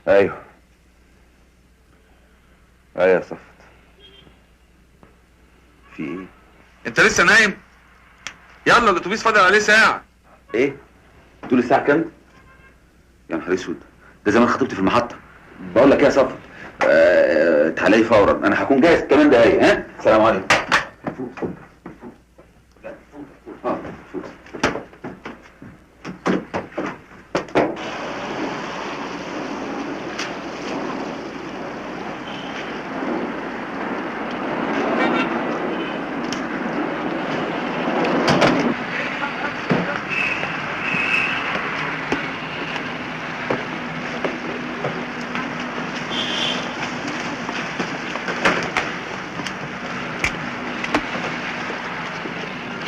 ايوه يا صفت، في ايه؟ انت لسه نايم؟ يلا الاتوبيس فاضل عليه ساعة. ايه؟ بتقول الساعة كام؟ يا نهار اسود، ده زمان خطيبتي في المحطة. بقول لك ايه يا صفت، تعالي فورا، انا هكون جاهز كمان دقايق. ها؟ السلام عليكم.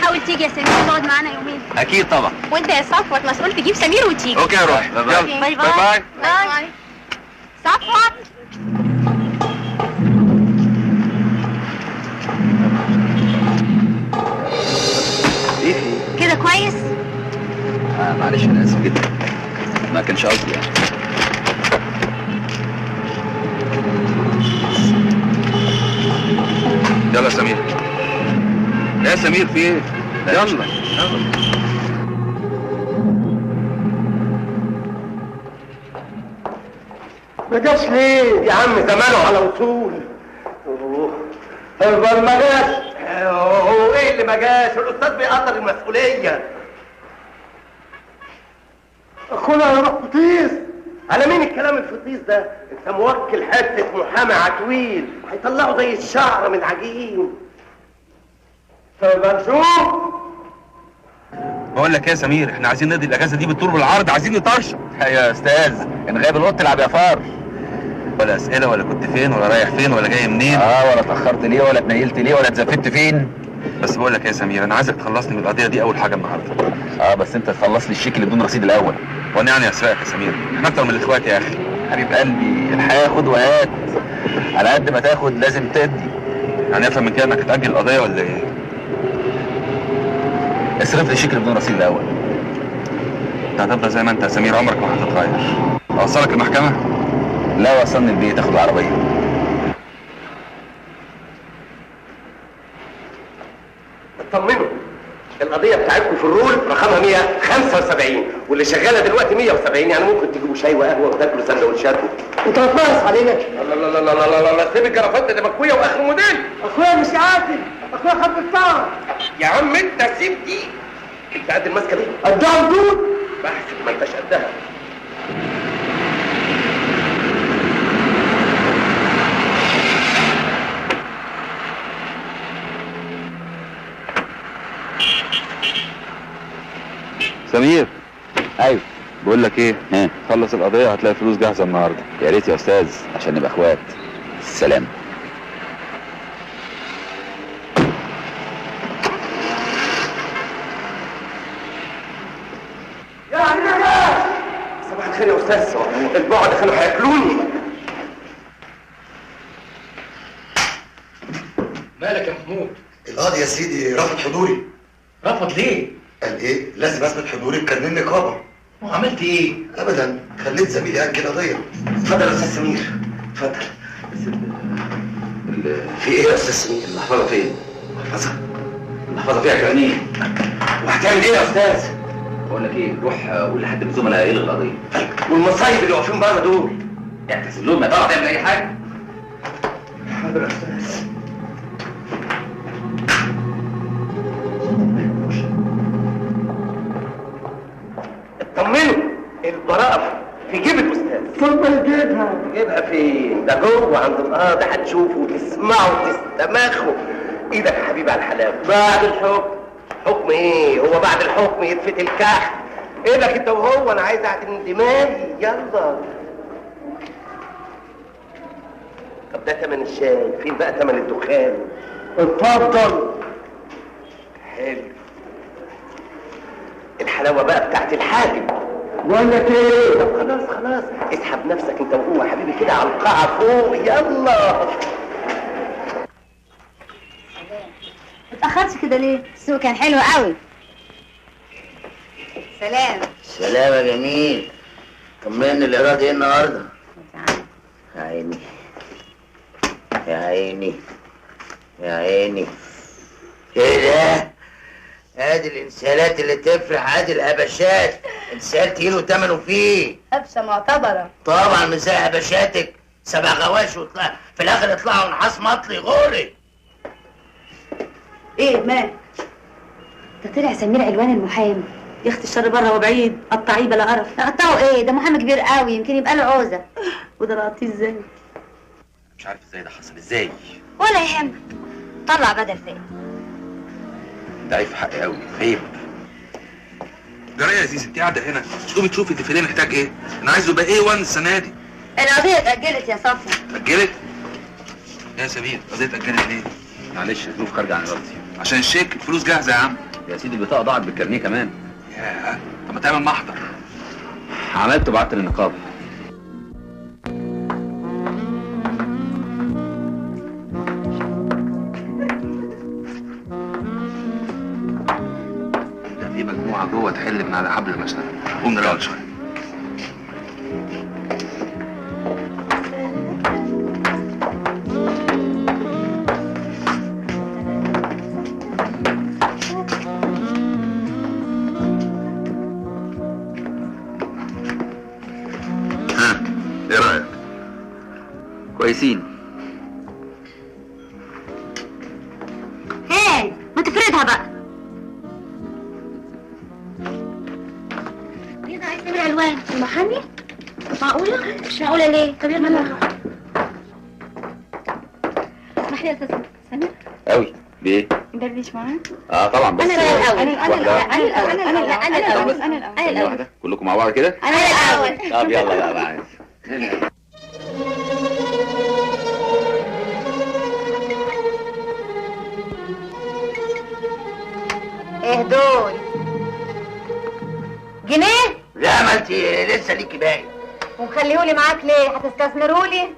حاول تيجي يا سمير تقعد معانا يومين. اكيد طبعا. وانت يا صفوت مسؤول تجيب سمير وتيجي. اوكي يا روحي، يلا باي باي. باي صفوت. ايه في كده كويس؟ معلش انا اسف جدا، ما كانش قصدي يعني. يلا يا سمير. يا سمير في ايه؟ يلا. ما جاش ليه يا عم؟ زمانه على وصول. ما جاش. هو ايه اللي ما جاش؟ الاستاذ بيقدر المسؤوليه. اخونا انا فطيس. على مين الكلام الفطيس ده؟ انت موكل حته محامي عتويل هيطلعوا زي الشعر من العجين. فبنشوف. بقول لك ايه يا سمير، احنا عايزين نقضي الاجازه دي بالطول والعرض، عايزين نطرشق. يا استاذ ان غايب القط العب يا فار. ولا اسئله ولا كنت فين ولا رايح فين ولا جاي منين. ولا اتاخرت ليه ولا اتنيلت ليه ولا اتزفت فين. بس بقول لك ايه يا سمير، انا عايزك تخلصني من القضيه دي اول حاجه النهارده. بس انت تخلص لي الشيك اللي بدون رصيد الاول. وانا يعني اسرقك يا سمير؟ احنا اكتر من الاخوات يا اخي. حبيب قلبي، الحياه خد وهات، على قد ما تاخد لازم تدي. يعني افهم من كده انك هتاجل القضيه ولا ايه؟ اصرف لي الشيك اللي بدون رصيد الاول. انت هتفضل زي ما انت يا سمير، عمرك ما هتتغير. اوصلك المحكمه؟ لا وصلني البيت، اخد العربيه. اطمنوا، القضيه بتاعتكم في الرول رقمها 175 واللي شغاله دلوقتي 170، يعني ممكن تجيبوا شاي وقهوه وتاكلوا سندوتشات. انت هتنقص علينا؟ لا لا لا لا لا لا، سيب الجرافات ده مكويه واخر موديل. اخويا مش عاتل، اخويا خد الطعم. يا عم انت سيب دي. انت قد الماسكه دي؟ قدها بدون؟ بحسب ما انتش قدها. سمير. ايوه. بقول لك ايه، خلص القضيه هتلاقي فلوس جاهزه النهارده. يا ريت يا استاذ عشان نبقى اخوات. السلام. صباح الخير يا استاذ، البعد كانوا هياكلوني. مالك يا محمود؟ القاضي يا سيدي رفض حضوري. رفض ليه؟ قال ايه؟ لازم اثبت حضوري بكارنيه النقابه. وعملت ايه؟ ابدا، خليت زميلي ياجل قضيه. اتفضل يا استاذ سمير، اتفضل. في ايه يا استاذ سمير؟ المحفظه فين؟ المحفظه فيها كارنيه. وهتعمل ايه يا استاذ؟ بقول لك ايه، روح قول لحد من الزملاء يلغي القضيه. والمصايب اللي واقفين بره دول يعني تسيب لهم، ما تعرف تعمل اي حاجه. حاضر يا استاذ. اطمنوا، البراءة في جيب الاستاذ. اتفضل جيبها. جيبها فين؟ ده جوه عند القاضي، هتشوفوا وتسمعوا وتستمخوا. ايدك يا حبيبي على الحلاوه. بعد الحكم. حكم ايه؟ هو بعد الحكم يتفتل الكحك. ايدك انت وهو، انا عايز اعدل دماغي. يلا. طب ده تمن الشاي، فين بقى تمن الدخان؟ اتفضل. حلو. الحلاوه بقى بتاعت الحاجب. ولا ايه؟ طب خلاص اسحب نفسك انت وهو يا حبيبي كده على القاعه فوق. يلا. اتأخرتش كده ليه؟ السوق كان حلو قوي. سلام. سلام يا جميل. طمني الايراد ايه النهارده؟ يا عيني يا عيني يا عيني. ايه ده؟ ادي الانسيالات اللي تفرح، ادي الهبشات. انسيال تقيل وتمنه فيه. هبشه معتبره. طبعا مش زي هبشاتك 7 غواش وطلع في الاخر يطلعوا نحاس مطلي غوري. ايه مالك؟ ده طلع سمير علوان المحامي. يا اختي الشر بره وبعيد، قطعيه بلا قرف. قطعه ايه؟ ده محامي كبير قوي، يمكن يبقى له عوزه. وده لقطيه ازاي؟ مش عارف ازاي ده حصل، ازاي؟ ولا يهمك، طلع بدل فين. ده عيب في حقي قوي، عيب. جرايه يا زيزي، انت قاعده هنا مش تقومي تشوفي الديفيليه محتاج ايه؟ انا عايزه يبقى ايه 1 السنه دي. القضيه اتأجلت يا صفوة. اتأجلت؟ يا سمير قضيه اتأجلت ليه؟ معلش الظروف خارجه عن ارادتي. عشان الشيك، الفلوس جاهزه يا عم. يا سيدي البطاقه ضاعت بالكارنيه كمان. ياه، طب ما تعمل محضر. عملت وبعت للنقابه. ده في مجموعه جوه تحل من على حبل المسند. قوم نراجع شويه. ايه رايك؟ كويسين. هاي ما تفردها بقى. ايه ده عايز سمير علوان المحامي؟ معقولة؟ مش معقولة ليه؟ طب يلا نروح. اسمح لي يا استاذ سمير. قوي بايه؟ ندردش معاه؟ طبعا بس انا الاول انا الاول كلكم مع بعض كده؟ انا الاول. طب يلا بقى معايا. ايه دول؟ جنيه؟ لا ما انت لسه ليكي باقي. ومخليهولي معاك ليه؟ هتستثمرولي؟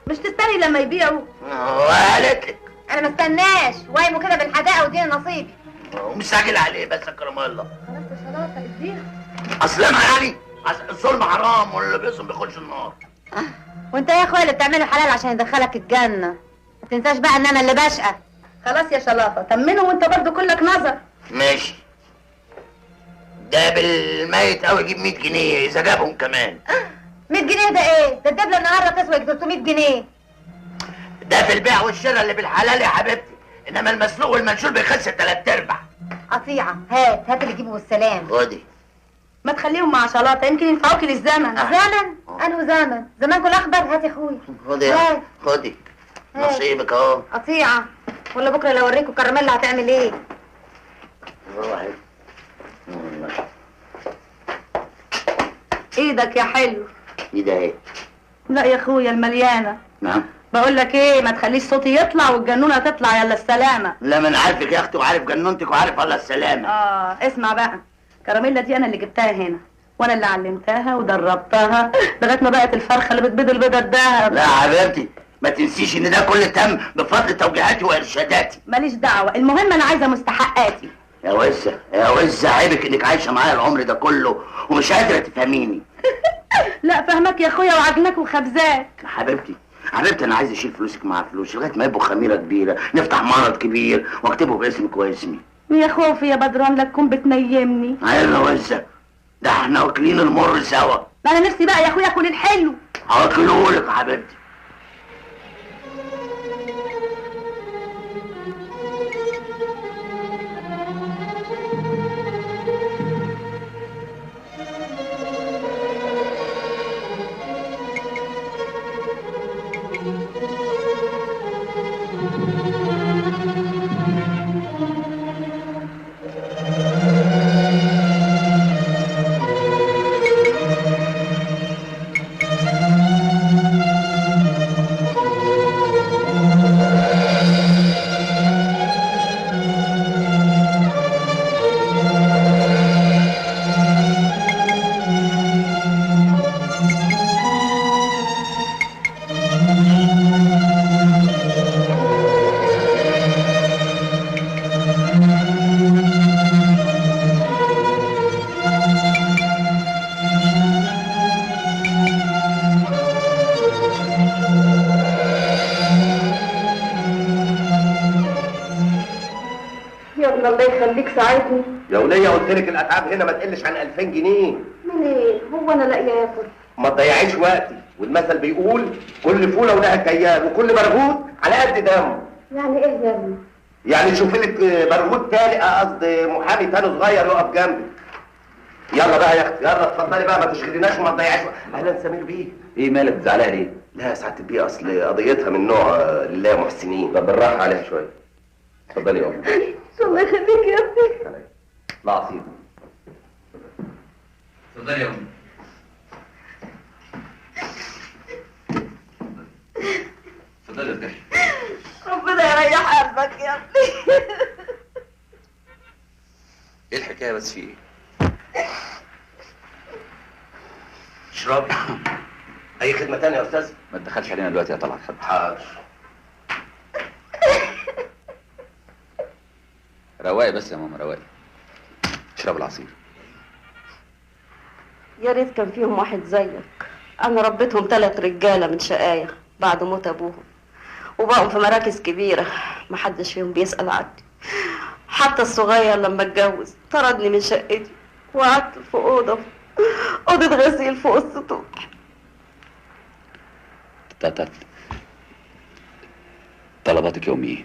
مش تستني لما يبيعوا. وقالت لك انا ما استناش، وايمه كده بالحداقه وديني نصيبي. ومستعجل عليه بس يا كرم الله. خلاص يا شلاطه اديها. اصل انا يعني الظلم حرام واللي بيصوم بيخش النار. وانت يا اخويا اللي بتعمله حلال عشان يدخلك الجنه. ما تنساش بقى ان انا اللي بشقى. خلاص يا شلاطه طمنه وانت برضه كلك نظر. ماشي. ده بالميت قوي يجيب 100 جنيه اذا جابهم كمان. 100 جنيه ده ايه؟ ده الدبله النهارده تسوى 300 جنيه. ده في البيع والشراء اللي بالحلال يا حبيبتي، انما المسلوق والمنشور بيخس 3/4. قطيعه، هات اللي جيبه والسلام. خدي. ما تخليهم مع شلاطه يمكن ينفعوكي للزمن. زمن؟ انه زمن؟ زمانكم الاخضر. هات يا اخويا. خدي يا خدي. نصيبك اهو. قطيعه. ولا بكره لو اوريكوا كراميلا هتعمل ايه؟ روحي. ايدك يا حلو. ايه ايه؟ لا يا اخويا المليانه. نعم. بقول لك ايه، ما تخليش صوتي يطلع والجنونه تطلع. يلا السلامه. لا ما انا عارفك يا اختي وعارف جنونتك وعارف الله السلامه. اسمع بقى، كراميلا دي انا اللي جبتها هنا، وانا اللي علمتها ودربتها لغايه ما بقت الفرخه اللي بتبيض البيضه الدهب. لا يا حبيبتي ما تنسيش ان ده كله تم بفضل توجيهاتي وارشاداتي. ماليش دعوه، المهم انا عايزه مستحقاتي. يا وزه يا وزه، عيبك انك عايشه معايا العمر ده كله ومش قادره تفهميني. لا فهمك يا اخويا وعجنك وخبزاك. حبيبتي انا عايز اشيل فلوسك مع فلوسي لغايه ما يبقوا خميره كبيره، نفتح معرض كبير واكتبه باسمك واسمي. يا خوفي يا بدران لا تكون بتنيمني. ايوه يا وزه، ده احنا واكلين المر سوا. ما انا نفسي بقى يا اخويا اكل الحلو. هاكلهولك يا حبيبتي. راجل الله يخليك ساعدني. يا وليه قلت لك الاتعاب هنا ما تقلش عن 2000 جنيه. منين؟ هو انا لاقيه ياكل؟ ما تضيعيش وقتي، والمثل بيقول كل فوله ولها كيان وكل برغوت على قد دمه. يعني ايه يا ابني؟ يعني شوفي لك برغوت تاني، قصدي محامي تاني صغير يقف جنبي. يلا بقى يا اختي، يلا اتفضلي بقى، ما تشغليناش وما تضيعيش. اهلا سمير بيه. ايه مالك زعلها ليه؟ لا يا سعاده البيه، اصل قضيتها من نوع لله محسنين. طب بالراحه عليها شويه. اتفضلي يا ام. الله يخليك يا ابني. لا عصير. اتفضلي يا ام. اتفضلي يا ارتاحي. ربنا يريح قلبك يا ابني. ايه الحكايه بس في ايه؟ اشربي. اي خدمه تانية يا استاذ؟ ما تدخلش علينا دلوقتي يا طلعت حد. حاضر. رواقي بس يا ماما، رواقي. اشرب العصير. يا ريت كان فيهم واحد زيك. انا ربيتهم 3 رجاله من شقايه بعد موت ابوهم، وبقوا في مراكز كبيره، محدش فيهم بيسأل عني. حتى الصغير لما اتجوز طردني من شقتي وقعدت في اوضه غسيل فوق السطوح. طلباتك يا امي ايه؟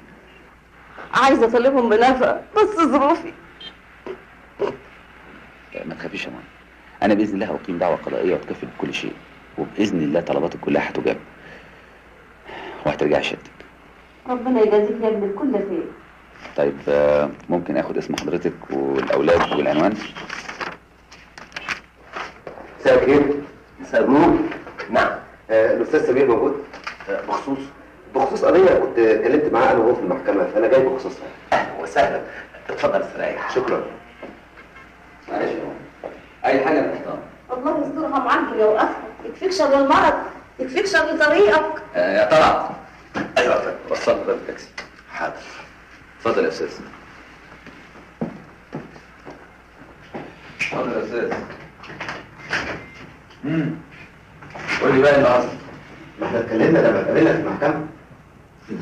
عايزه اطالبهم بنفقه بس ظروفي. ما تخافيش يا ماما، انا باذن الله هقيم دعوه قضائيه واتكفل بكل شيء، وباذن الله طلباتك كلها هتجاب وهترجعي شقتك. ربنا يجازيك يا ابني بكل خير. طيب ممكن اخد اسم حضرتك والاولاد والعنوان؟ مساء الخير. مساء النور. نعم. الاستاذ سمير موجود؟ بخصوص قضيه كنت اتكلمت معاه انا وهو في المحكمه، فانا جاي بخصوصها. اهلا وسهلا. اتفضل استريح. شكرا. معلش يا ماما، اي حاجه انا تحت امرك. الله يسترها معاك لو اخذ. يكفيك شر المرض، يكفيك شر طريقك. يا طلعت. ايوه يا فندم. وصلت بقى بالتاكسي. حاضر. اتفضل يا استاذ. اتفضل يا استاذ. قول لي بقى اللي حصل. ما احنا اتكلمنا لما اتقابلنا في المحكمه.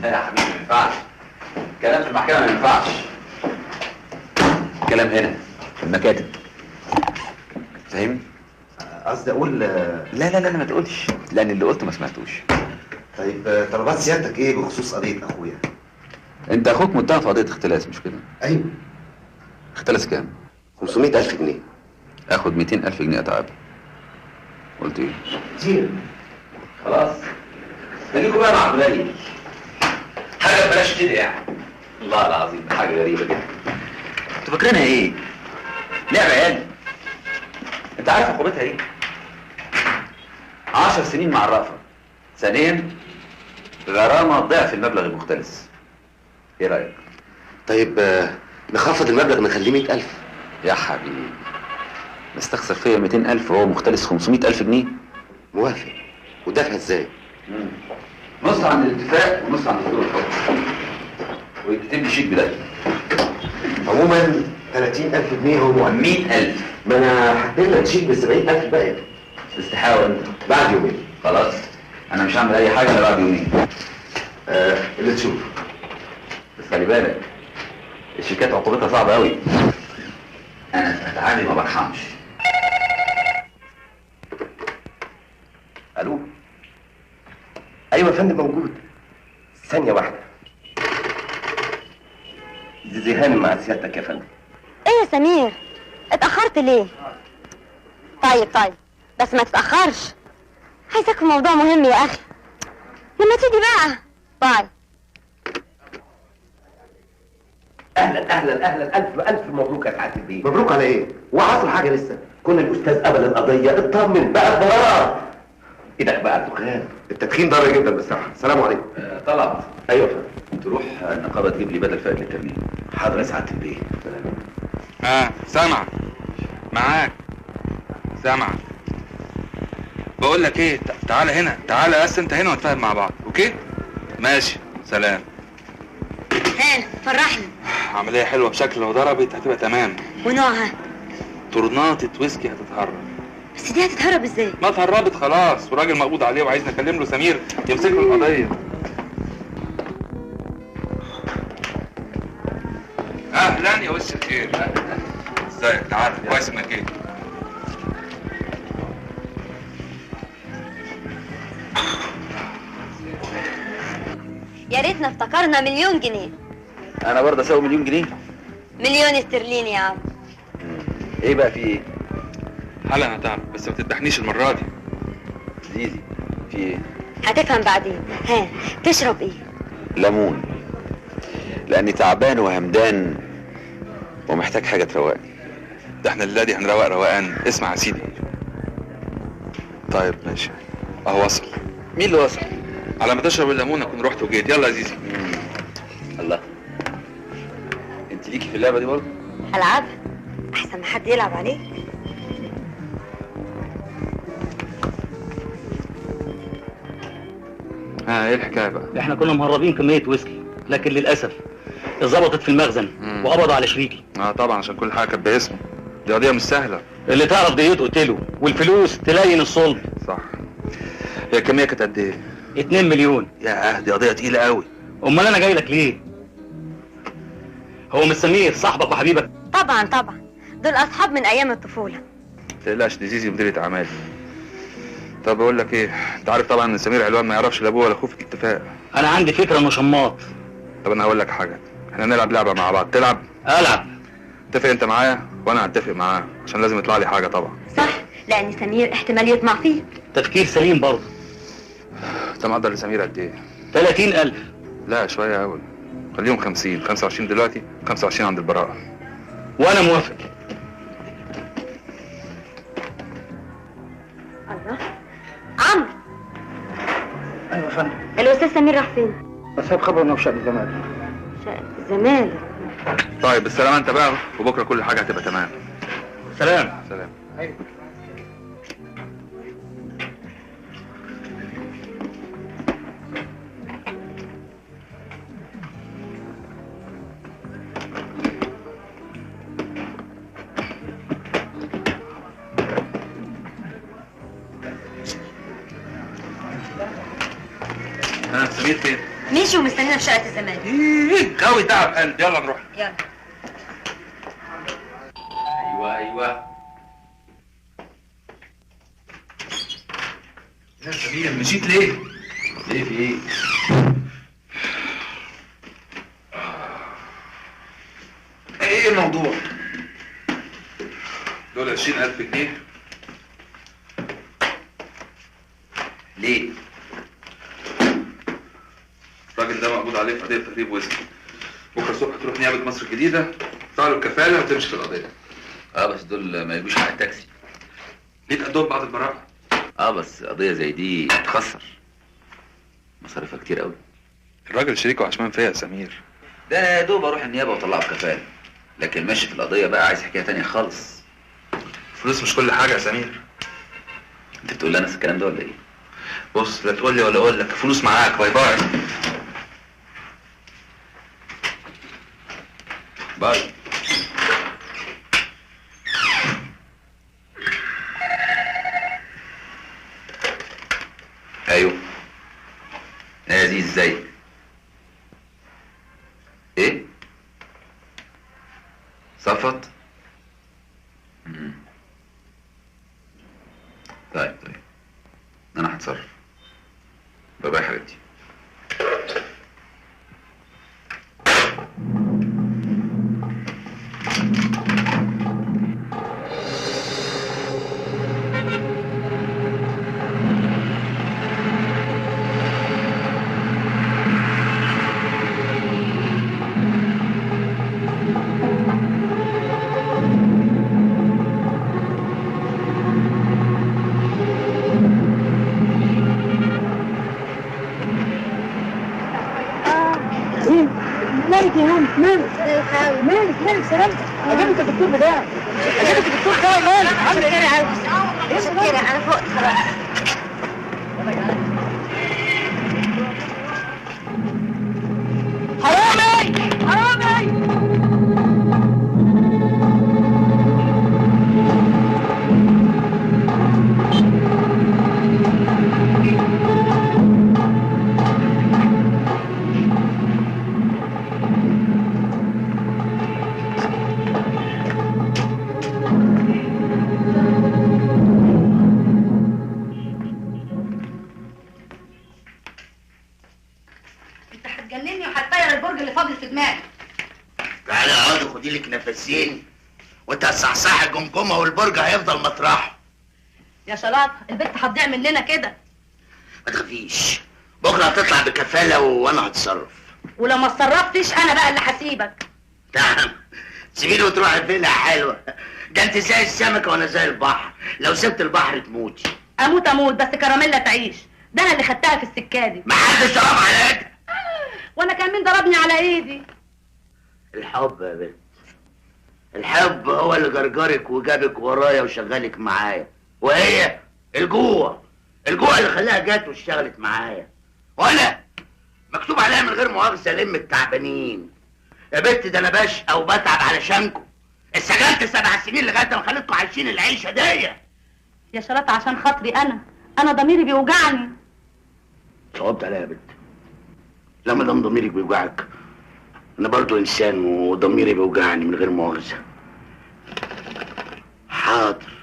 لا يا حبيبي ما ينفعش. الكلام في المحكمه ما ينفعش. الكلام هنا في المكاتب. فاهمني؟ قصدي اقول لا ما تقولش، لان اللي قلته ما سمعتوش. طيب طلبات سيادتك ايه بخصوص قضيه اخويا؟ انت اخوك متهم في قضيه اختلاس مش كده؟ ايوه. اختلاس كام؟ 500,000 جنيه. اخد 200,000 جنيه اتعاب. قلت ايه؟ كتير. خلاص خليكوا بقى مع بلالي. حاجه بلاش كده يعني. الله العظيم حاجه غريبه جدا. انتوا فاكرينها ايه؟ لعبه عيال. انت عارف عقوبتها ايه؟ 10 سنين مع الرأفة. ثانيا غرامه ضعف المبلغ المختلس. ايه رايك؟ طيب نخفض المبلغ نخليه 100,000. يا حبيبي مستخسر فيا 200,000 وهو مختلس 500,000 جنيه؟ موافق. ودافع ازاي؟ نص عند الاتفاق ونص عند صدور الحكم. ويكتب لي شيك بداية. عموما 30,000 جنيه هو 100,000. ما انا هديلك لك شيك ب 70,000 باقي. استحاول انت. بعد يومين. خلاص انا مش هعمل اي حاجه الا بعد يومين. اللي تشوف. بس خلي بالك الشيكات عقوبتها صعبه قوي. انا في اتعابي ما برحمش. الو. ايوه يا فندم موجود. ثانيه واحده. زي هانم مع سيادتك يا فندم. ايه يا سمير؟ اتأخرت ليه؟ طيب بس ما تتأخرش. عايزك في موضوع مهم يا اخي. لما تيجي بقى. باي. اهلا الف مبروك يا سعاده البيه. مبروك على ايه؟ وحصل حاجه لسه؟ كنا الاستاذ قبل القضيه اطمن بقى الضرار. ايدك بقى الدخان. التدخين ضار جدا بصراحه. السلام عليكم. طلعت. ايوه يا فندم. تروح النقابه تجيب لي بدل فائد للترميم. حاضر يا سعاده البيه. سامعك. معاك. سامعك. بقول لك ايه، تعالى هنا، تعالى بس انت هنا ونتفاهم مع بعض، اوكي؟ ماشي، سلام. فرحني. عملية حلوة بشكل لو ضربت هتبقى تمام. ونوعها؟ طرناطة ويسكي هتتهرب. بس دي هتتهرب ازاي؟ ما اتهربت خلاص، وراجل مقبوض عليه وعايز نكلم له سمير يمسك له القضية. اهلا يا وش الخير. ازيك؟ تعال، كويس انك جيت. يا ريتنا افتكرنا مليون جنيه. انا برضه اسوي مليون جنيه. مليون استرليني يا عم. ايه بقى في ايه؟ حالا هتعرف، بس ما تذبحنيش المره دي. زيزي في ايه؟ هتفهم بعدين. ها تشرب ايه؟ ليمون، لاني تعبان وهمدان ومحتاج حاجه تروقني. ده احنا الليله دي هنروق روقان. اسمع يا سيدي. طيب ماشي، اهو وصل. مين اللي وصل؟ على ما تشرب الليمون اكون رحت وجيت. يلا يا زيزي. الله، انت ليكي في اللعبه دي برضه؟ العبها احسن ما حد يلعب عليك. ها ايه الحكايه بقى؟ احنا كنا مهربين كمية ويسكي، لكن للأسف اتظبطت في المخزن وقبضوا على شريكي. طبعا عشان كل حاجه كانت باسمه. دي قضيه مش سهله. اللي تعرف ديته قتله، والفلوس تلين الصلب. صح. هي الكميه كانت قد ايه؟ 2 مليون. ياه، دي قضيه تقيله قوي. امال انا جاي لك ليه؟ هو مش سمير صاحبك وحبيبك؟ طبعا طبعا، دول اصحاب من ايام الطفوله. تقلقش، دي زيزي مديرة اعمالي. طب اقول لك ايه، انت عارف طبعا ان سمير علوان ما يعرفش لا ابوه ولا اخوه في الاتفاق. انا عندي فكره انه شماط. طب انا هقول لك حاجه، احنا نلعب لعبه مع بعض. تلعب؟ العب. اتفق انت معايا وانا هتفق معاه، عشان لازم يطلع لي حاجه طبعا. صح، لان سمير احتمال يطمع فيه. تفكير سليم برضه. انت مقدر لسمير قد ايه؟ 30,000. لا شويه قوي، خليهم 50. 25 دلوقتي، 25 عند البراءه. وانا موافق. الله، عمرو. ايوه يا فندم. الاستاذ سمير راح فين؟ بس هات خبر انه في شقه الزمالك. شقه الزمالك. طيب بالسلامه انت بقى، وبكره كل حاجه هتبقى تمام. سلام. سلام. ايوه. سمير فين؟ ماشي ومستنينا في شقه الزمالك. قوي تعب قلب. يلا نروح. يلا. ايوه يا سمير مشيت ليه؟ ليه في ايه؟ ايه الموضوع؟ دول 20,000 جنيه. ليه؟ الراجل ده مقبوض عليه في قضيه تهريب وزن. بكره الصبح تروح نيابه مصر الجديده، تدفع له الكفاله وتمشي في القضيه. بس دول ما يجوش حق التاكسي. ليه تقدم بعد البراءه؟ بس قضيه زي دي تخسر، مصاريفها كتير قوي. الراجل شريكه عشمان فيا يا سمير. ده انا يا دوب اروح النيابه واطلعه بكفاله، لكن ماشي في القضيه بقى عايز حكايه تانية خالص. الفلوس مش كل حاجه يا سمير. انت بتقول لي نفس الكلام ده ولا ايه؟ بص، لا تقول لي ولا اقول لك، الفلوس معاك. باي باي. باي. ايوه يا عزيز، ازيك؟ ايه؟ صفت؟ طيب انا هتصرف. باي باي حبيبتي. مالك يا هاني؟ مالك سلامتك؟ اجيبك الدكتور بتاعك. اجيبك الدكتور بتاعك. مالك؟ عامل ايه يا عاوز؟ مشكلة انا فوقت خلاص. حرامي! الزين وانت هتصحصح الجمجمه والبرج هيفضل مطرحه. يا شلاط البت هتضيع مننا كده. ما تخافيش، بكره هتطلع بكفاله وانا هتصرف. ولو ما اتصرفتش انا بقى اللي هسيبك. نعم، سيبيني وتروحي فين حلوه؟ ده انت زي السمكه وانا زي البحر، لو سبت البحر تموتي. اموت بس كراميلا تعيش، ده انا اللي خدتها في السكه دي. محدش ضرب على ايدك. وانا كان مين ضربني على ايدي؟ الحب يا بنت، الحب هو اللي جرجرك وجابك ورايا وشغلك معايا، وهي الجوع اللي خلاها جت واشتغلت معايا، وانا مكتوب عليها من غير مؤاخذه لم التعبانين. يا بنت ده انا بشقى وبتعب علشانكم، اتسجنت 7 سنين لغايه ما خليتكم عايشين العيشه دي. يا شلاط عشان خاطري انا ضميري بيوجعني. صوبت عليها يا بنت. لما دام ضميرك بيوجعك انا برضو انسان وضميري بيوجعني من غير مؤاخذه. حاضر،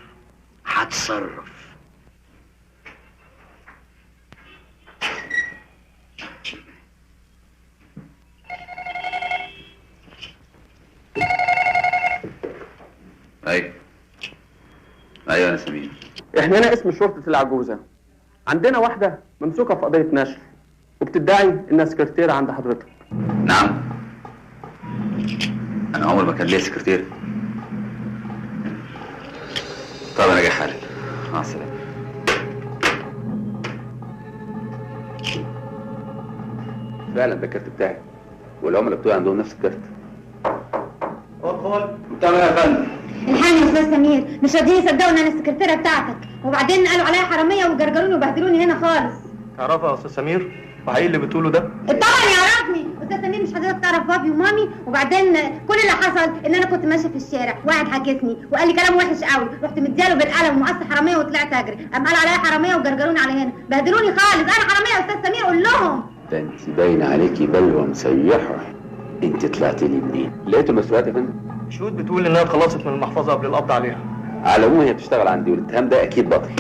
هتصرف. ايوه انا سمير. احنا هنا اسم شرطة العجوزة. عندنا واحدة ممسوكة في قضية نشر وبتدعي انها سكرتيرة عند حضرتك. نعم؟ انا عمري ما كان ليا سكرتير. طب انا جاي حالا، مع السلامة. فعلا ده الكارت بتاعي والعملاء بتوعي عندهم نفس الكارت. ادخل. بتعمل ايه يا فندم؟ الحقني يا استاذ سمير، مش راضيين يصدقوا ان انا السكرتيره بتاعتك، وبعدين قالوا عليا حراميه وجرجروني وبهدلوني هنا خالص. تعرفها يا استاذ سمير؟ وحقيقي اللي بتقوله ده؟ طبعا يعرفني استاذ سمير، مش حضرتك تعرف بابي ومامي؟ وبعدين كل اللي حصل ان انا كنت ماشيه في الشارع، واحد حاكسني وقال لي كلام وحش قوي، رحت مدياله بالقلم ومقص حراميه وطلعت اجري، قام قال عليا حراميه وجرجروني على هنا، بهدلوني خالص. انا حراميه يا استاذ سمير، قول لهم. ده انت باين عليكي بلوه مسيحه. انت طلعتي لي منين؟ لقيت المسؤوليات يا فندم؟ الشهود بتقول انها اتخلصت من المحفظه قبل القبض عليها. على العموم هي بتشتغل عندي والاتهام ده اكيد باطل.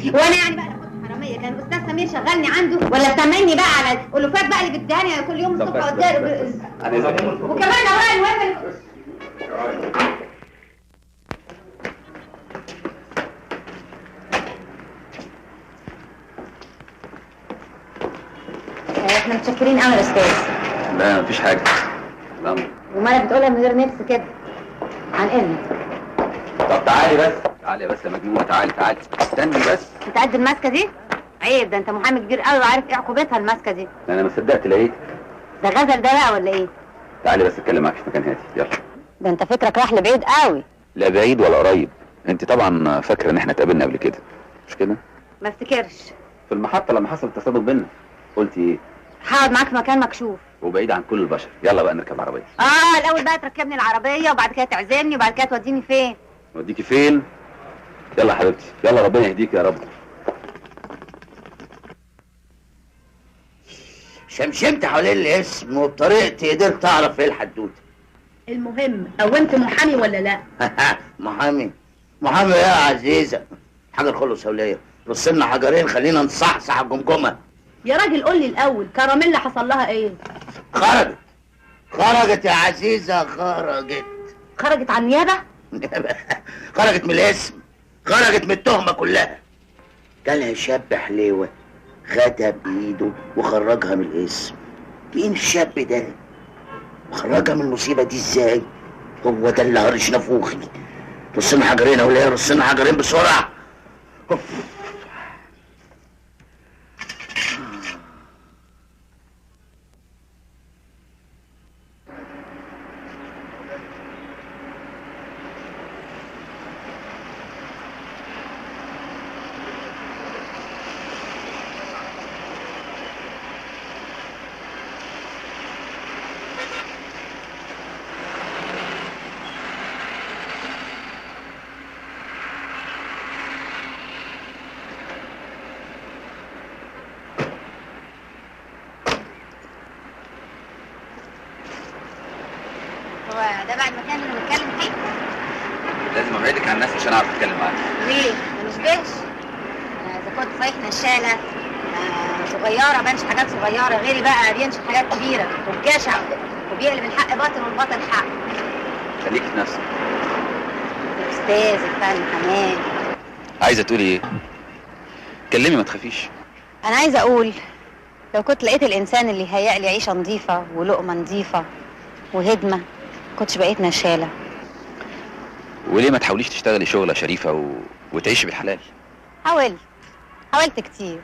وانا يعني بقى كنت حراميه؟ كان الاستاذ سمير شغلني عنده ولا بتمني بقى على الالوفات بقى اللي بتديهاني كل يوم الصبح قدام؟ وكمان اوراق المهم. احنا متشكرين قوي يا استاذ. لا مفيش حاجة. لا. ومالك بتقولها من غير نفس كده؟ عن اذنك. طب تعالي بس، تعالي بس يا مجنونة، تعالي استني بس. انت قد الماسكه دي؟ عيب، ده انت محامي كبير قوي وعارف ايه عقوبتها الماسكه دي. انا ما صدقت لقيت. ده غزل ده بقى ولا ايه؟ تعالي بس اتكلم معاك في مكان هادي، يلا. ده انت فكرك راح لبعيد قوي. لا بعيد ولا قريب، انت طبعا فاكره ان احنا اتقابلنا قبل كده، مش كده؟ ما افتكرش. في المحطة لما حصل التصادم بينا، قلت ايه؟ هقعد معاك في مكان مكشوف وبعيد عن كل البشر، يلا بقى نركب عربية. الاول بقى تركبني العربية وبعد كده تعزمني وبعد كده توديني فين؟ نوديكي فين؟ يلا يا حبيبتي، يلا ربنا يهديك يا رب. شمشمت حوالين الاسم وبطريقتي قدرت اعرف ايه الحدوته. المهم او انت محامي ولا لا؟ محامي ايه يا عزيزه؟ حاجه الخلص وليه، رص لنا حجرين خلينا نصحصح الجمجمه. يا راجل قول لي الاول كراميلا حصل لها ايه؟ خرجت يا عزيزه، خرجت عن النيابه؟ خرجت من الاسم، خرجت من التهمه كلها. جالها شاب حليوه خدها بايده وخرجها من الاسم. مين الشاب ده؟ وخرجها من المصيبه دي ازاي؟ هو ده اللي هرش نافوخي. رصنا حجرين يا وليه، رصنا حجرين بسرعه. هو ده بقى المكان اللي بنتكلم فيه؟ لازم ابعدك عن الناس عشان اعرف اتكلم معاك. ليه؟ ده مش بيش. اذا كنت صحيح نشالة صغيرة بنش حاجات صغيرة، غيري بقى بينشي حاجات كبيرة وبجشع وبيقلب الحق باطل والباطل حق. خليك في نفسك. استاذ الفن حماد. عايزه تقولي ايه؟ كلمي ما تخافيش. انا عايزه اقول لو كنت لقيت الانسان اللي هيأ لي عيشه نظيفه ولقمه نظيفه وهدمه كنتش بقيت نشاله. وليه ما تحاوليش تشتغلي شغله شريفه وتعيشي بالحلال؟ حاولت كتير،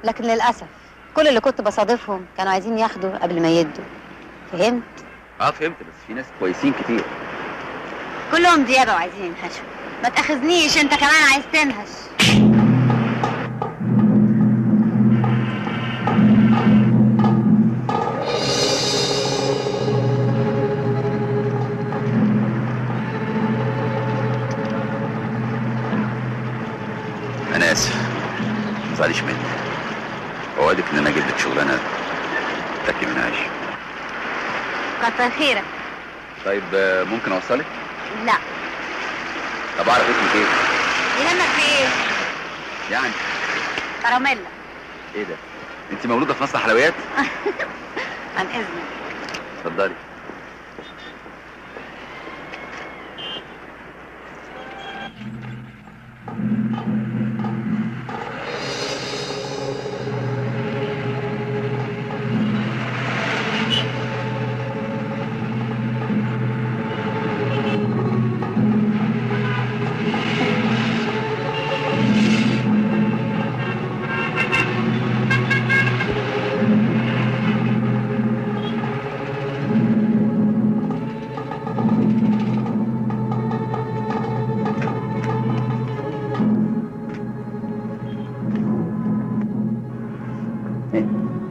لكن للاسف كل اللي كنت بصادفهم كانوا عايزين ياخدوا قبل ما يدوا. فهمت؟ فهمت، بس في ناس كويسين كتير. كلهم ديابه وعايزين ينهشوا. ما تاخذنيش انت كمان عايز تنهش. انا اسف، ما تزعليش مني. اوعدك ان انا اجيب لك شغلانه تاكلي منها عيش. كتر خيرك. طيب ممكن اوصلك؟ لا. طب اعرف اسمك ايه؟ يهمك في ايه؟ يعني كراميلا. ايه ده؟ انت مولوده في مصنع حلويات؟ عن اذنك. اتفضلي.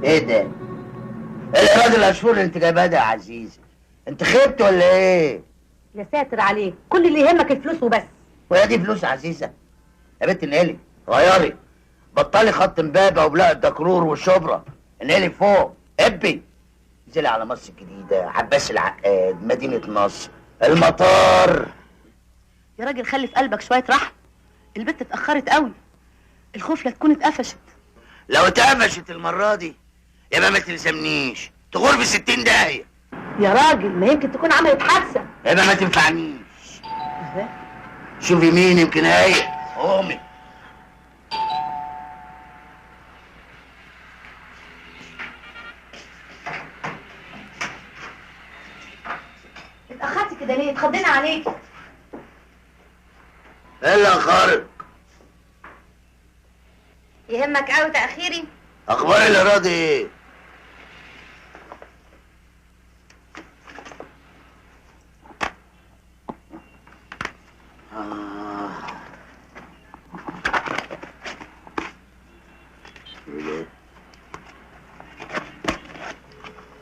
ايه ده؟ ايه الاراضي الاشهر اللي انت جايبها ده يا عزيزي؟ انت خبت ولا ايه؟ يا ساتر عليك، كل اللي يهمك الفلوس وبس. وهي دي فلوس يا عزيزه؟ يا بنت نقلي غيري، بطلي خط امبابه وبلاء الدكرور والشبرا، نقلي فوق ابي، انزلي على مصر الجديده، عباس العقاد، مدينه نصر، المطار. يا راجل خلي في قلبك شويه رحمه، البت اتاخرت قوي، الخوف لا تكون اتقفشت. لو اتقفشت المره دي يبقى ما تلزمنيش، تغور في 60 داهيه. يا راجل ما يمكن تكون عملت حادثه. يبقى ما تنفعنيش. شوفي مين، يمكن هي امي. اتاخرتي كده ليه؟ اتخضينا عليكي. ايه اللي اخرك؟ يهمك قوي تاخيري؟ اخبار الاراضي ايه؟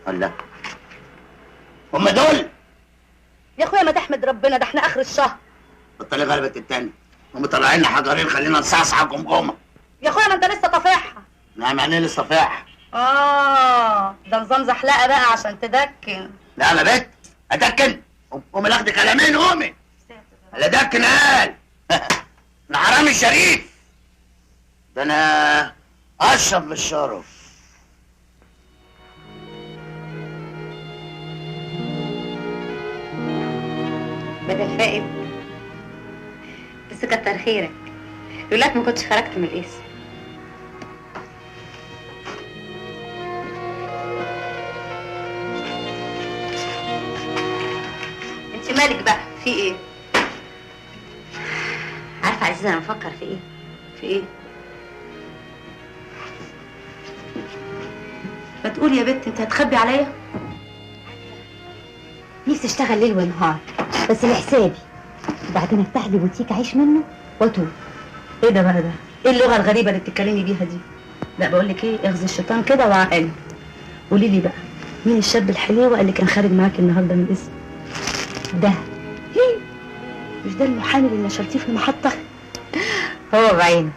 الله، هم دول؟ يا اخويا ما تحمد ربنا، ده احنا اخر الشهر. بطلي غلبة التاني، هم طالعين لنا حجرين خلينا نصعصع جمجمه. يا اخويا ما انت لسه طافحها. نعم، يعني لسه فاح. ده نظام زحلقه بقى عشان تدكن. لا يا بنت ادكن؟ قومي لاخدك على مين قومي؟ لا دكن قال. انا حرامي الشريف، ده انا اشرف بالشرف. بدل فائد، بس كتر خيرك، لولاك ما كنتش خرجت من القسم. انت مالك بقى؟ في ايه؟ عارفه عزيزه انا بفكر في ايه؟ في ايه؟ ما تقولي يا بنت، انت هتخبي عليا؟ نفسي اشتغل ليل ونهار بس لحسابي، وبعدين افتح لي بوتيك اعيش منه واتوب. ايه ده بقى ده؟ ايه اللغه الغريبه اللي بتتكلمي بيها دي؟ لا بقول لك ايه، اغزي الشيطان كده وعقلي. قولي لي بقى، مين الشاب الحليوه اللي كان خارج معاكي النهارده من القسم؟ ده مش ده المحامي اللي نشرتيه في المحطه؟ هو بعينه،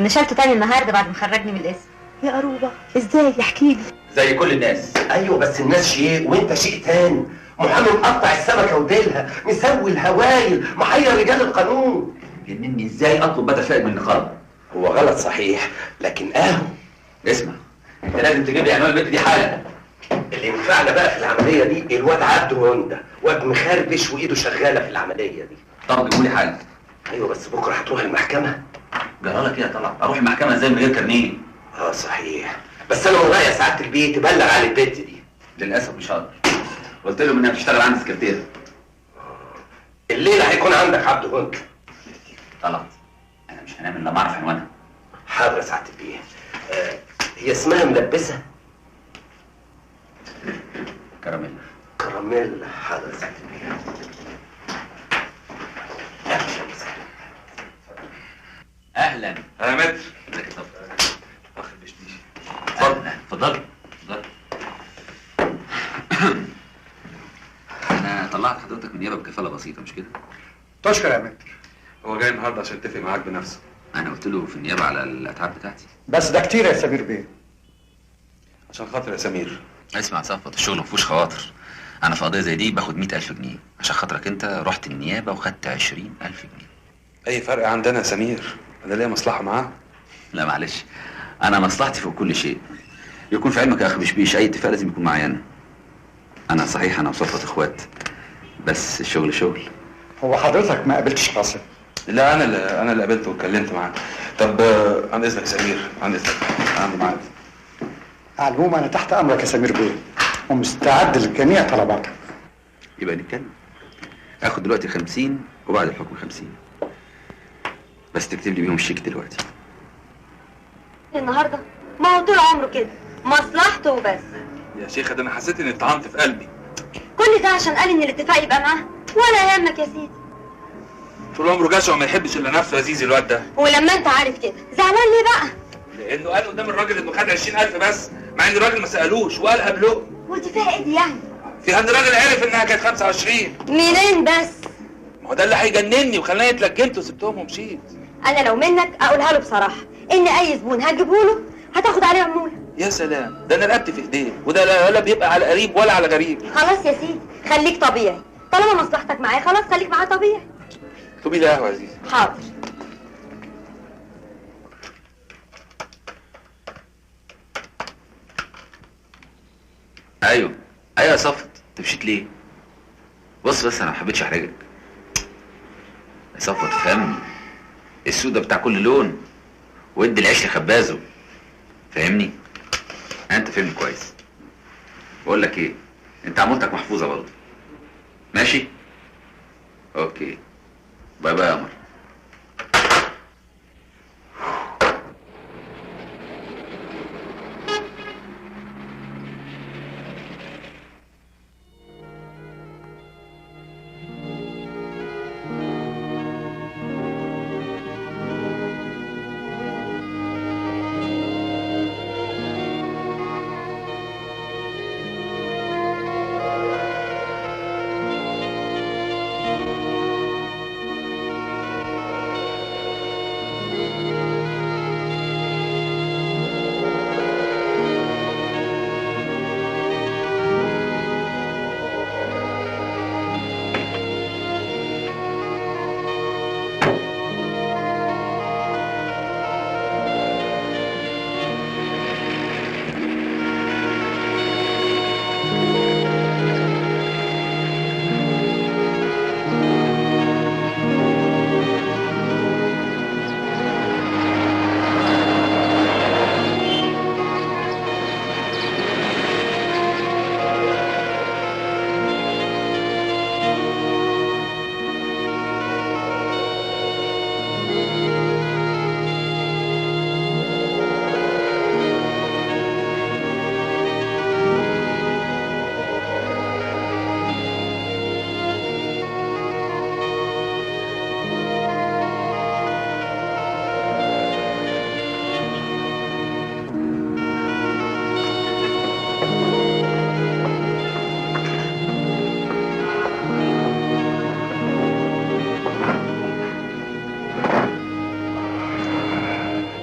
نشرته تاني النهارده بعد ما خرجني من القسم. يا قروبه ازاي؟ احكي لي. زي كل الناس. ايوه بس الناس شيء وانت شيء تاني. محامي مقطع السمكه وديلها، مسوي الهوايل، محير رجال القانون. جنني ازاي اطلب بدل فائد من النقابه؟ هو غلط صحيح، لكن اهو. اسمع، انت لازم تجيب لي عنوان البنت دي حالا. اللي ينفعنا بقى في العمليه دي الواد عبده هوندا، واد مخربش وايده شغاله في العمليه دي. طب جيبوا لي حاجه. ايوه بس بكره هتروح المحكمه. جرالك ايه يا طلعت؟ اروح المحكمه ازاي من غير كارنيه؟ صحيح، بس انا من رايي يا سعاده البيه تبلغ عن البنت دي. للاسف مش هقدر. قلت لهم انها بتشتغل عندي سكرتيره. الليله هيكون عندك عبده هوندا. طلعت انا مش هنام الا لما اعرف عنوانها. حاضر يا سعاده البيه. هي اسمها ملبسه؟ كراميل. كراميل. حاضر يا سعاده البيه. اهلا. يا متر. ازيك يا صفوت؟ اخ البشبيش. اتفضل. انا طلعت حضرتك من نيابه بكفاله بسيطه مش كده؟ تشكر يا متر. هو جاي النهارده عشان يتفق معاك بنفسه. انا قلت له في النيابه على الاتعاب بتاعتي. بس ده كتير يا سمير بيه. عشان خاطر يا سمير. اسمع يا صفوت، الشغل ما فيهوش خواطر. انا في قضيه زي دي باخد 100,000 جنيه، عشان خاطرك انت رحت النيابه وخدت 20,000 جنيه. اي فرق عندنا يا سمير؟ انا ليا مصلحه معاه. لا معلش، انا مصلحتي فوق كل شيء. يكون في علمك يا اخ بشبيش، اي اتفاق لازم يكون معايا انا صحيح انا وصفوت اخوات، بس الشغل شغل. هو حضرتك ما قابلتش قاسم؟ لا انا اللي قابلته واتكلمت معاه. طب عن اذنك يا سمير، عن اذنك، عندي ميعاد. على العموم انا تحت امرك يا سمير بيه ومستعد لجميع طلباتك. يبقى نتكلم. اخد دلوقتي 50 وبعد الحكم 50، بس تكتب لي بيهم الشيك دلوقتي. النهارده ما هو طول عمره كده مصلحته وبس. يا شيخه ده انا حسيت اني اتطعنت في قلبي. كل ده عشان قال ان الاتفاق يبقى معاه، ولا يهمك يا سيدي. طول عمره جشع وما يحبش الا نفسه يا زيزي الواد ده. ولما انت عارف كده زعلان ليه بقى؟ لانه قال قدام الراجل انه خد 20,000 بس، مع ان الراجل ما سالوش وقال قبله. ودي فيها ايه دي يعني؟ فيها ان الراجل عرف انها كانت 25. منين بس؟ ما هو ده اللي هيجنني وخلاني اتلجنت وسبتهم ومشيت. انا لو منك اقولها له بصراحه ان اي زبون هتجيبه له هتاخد عليه عموله. يا سلام، ده انا رقبتي في ايديه، وده ولا بيبقى على قريب ولا على غريب. خلاص يا سيدي خليك طبيعي، طالما مصلحتك معايا خلاص خليك معاه طبيعي. اطلبي لي قهوه يا زيزي. حاضر. ايوه يا صفت، انت مشيت ليه؟ بص انا ما حبيتش احرجك يا صفت، تفهمني؟ السوق ده بتاع كل لون، وادي العيش لخبازه، فاهمني؟ انت فهمني كويس. بقول لك ايه، انت عمولتك محفوظه برضه، ماشي؟ اوكي، باي باي يا قمر.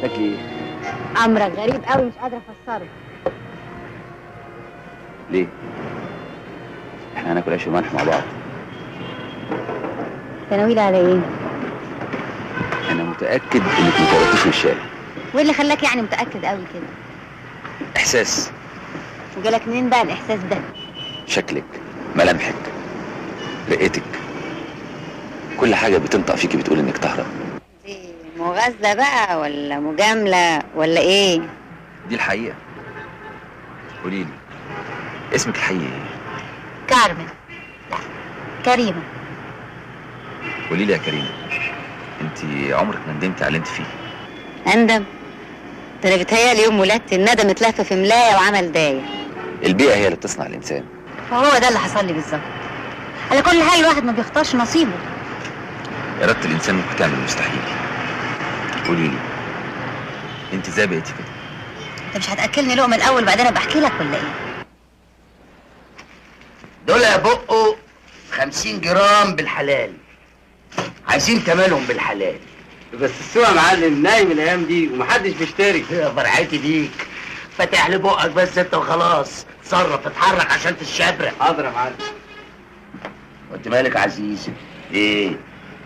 لك ايه؟ امرك غريب قوي مش قادره افسره. ليه؟ احنا هناكل عيش وملح مع بعض. تناويل على ايه؟ انا متاكد انك ما قرأتيش من الشارع. وايه اللي خلاك يعني متاكد قوي كده؟ احساس. وجالك منين بقى الاحساس ده؟ شكلك، ملامحك، رقتك، كل حاجه بتنطق فيكي بتقول انك طاهره. دي مغازلة بقى ولا مجاملة ولا ايه؟ دي الحقيقه. قولي لي اسمك الحقيقي ايه؟ كارمن. لا، كريمة. قولي لي يا كريمه، انت عمرك ما ندمتي على اللي انت فيه؟ اندم؟ ده انا بيتهيألي يوم ولادتي الندم اتلف في ملاية وعمل داية. البيئه هي اللي بتصنع الانسان. وهو ده اللي حصل لي بالظبط. على كل حال الواحد ما بيختارش نصيبه. اراده الانسان ممكن تعمل المستحيل. قولي لي انت ازاي بقيتي كده؟ انت مش هتاكلني لقمه الاول بعدين ابقى احكي لك ولا ايه؟ دول يا بقوا 50 جرام بالحلال. عايزين تمنهم بالحلال. بس السوق يا معلم نايم الايام دي ومحدش بيشتري. يا فرعتي ديك، فاتح لي بقك بس انت وخلاص. اتصرف اتحرك عشان تشبرق. حاضر يا معلم. وانت مالك يا عزيزي؟ ايه؟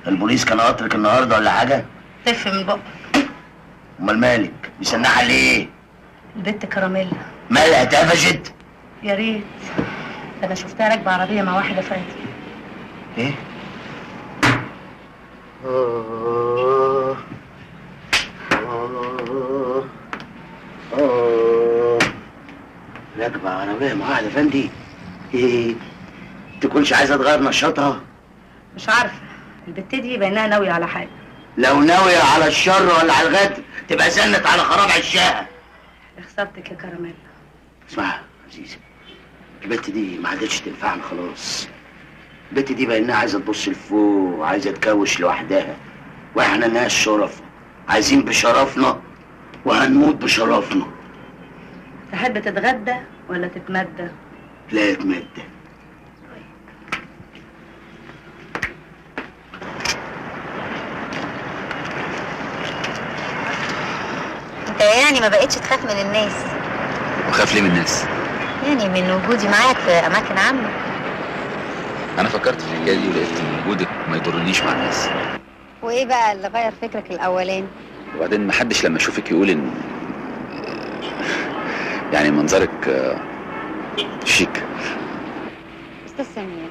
البوليس كان قاطرك النهارده ولا حاجه؟ تف من بقك. امال مالك؟ مسنحه ليه؟ البت كراميلا مالها اتقفشت؟ يا ريت، ده انا شفتها راكبه عربيه مع واحده فاتي. ايه؟ راكبه عربيه مع واحده فندي؟ ايه؟ تكونش عايزه تغير نشاطها؟ مش عارفه، البت دي باينها ناويه على حاجه. لو ناويه على الشر ولا على الغدر تبقى زنت على خراب عشاها. خسرتك يا كراميلا. اسمع يا عزيزي، البت دي ما عادتش تنفعنا خلاص. البت دي باينها عايزه تبص لفوق وعايزه تكوش لوحدها، واحنا ناس شرف عايزين بشرفنا وهنموت بشرفنا. تحب تتغدى ولا تتمدى؟ لا اتمدى. انت يعني ما بقتش تخاف من الناس؟ وخاف ليه من الناس؟ يعني من وجودي معاك في اماكن عامه. انا فكرت في الحكايه دي ولقيت ان وجودك ما يضرنيش مع الناس. وايه بقى اللي غير فكرك الاولاني؟ وبعدين محدش لما يشوفك يقول ان يعني منظرك شيك. استاذ سمير،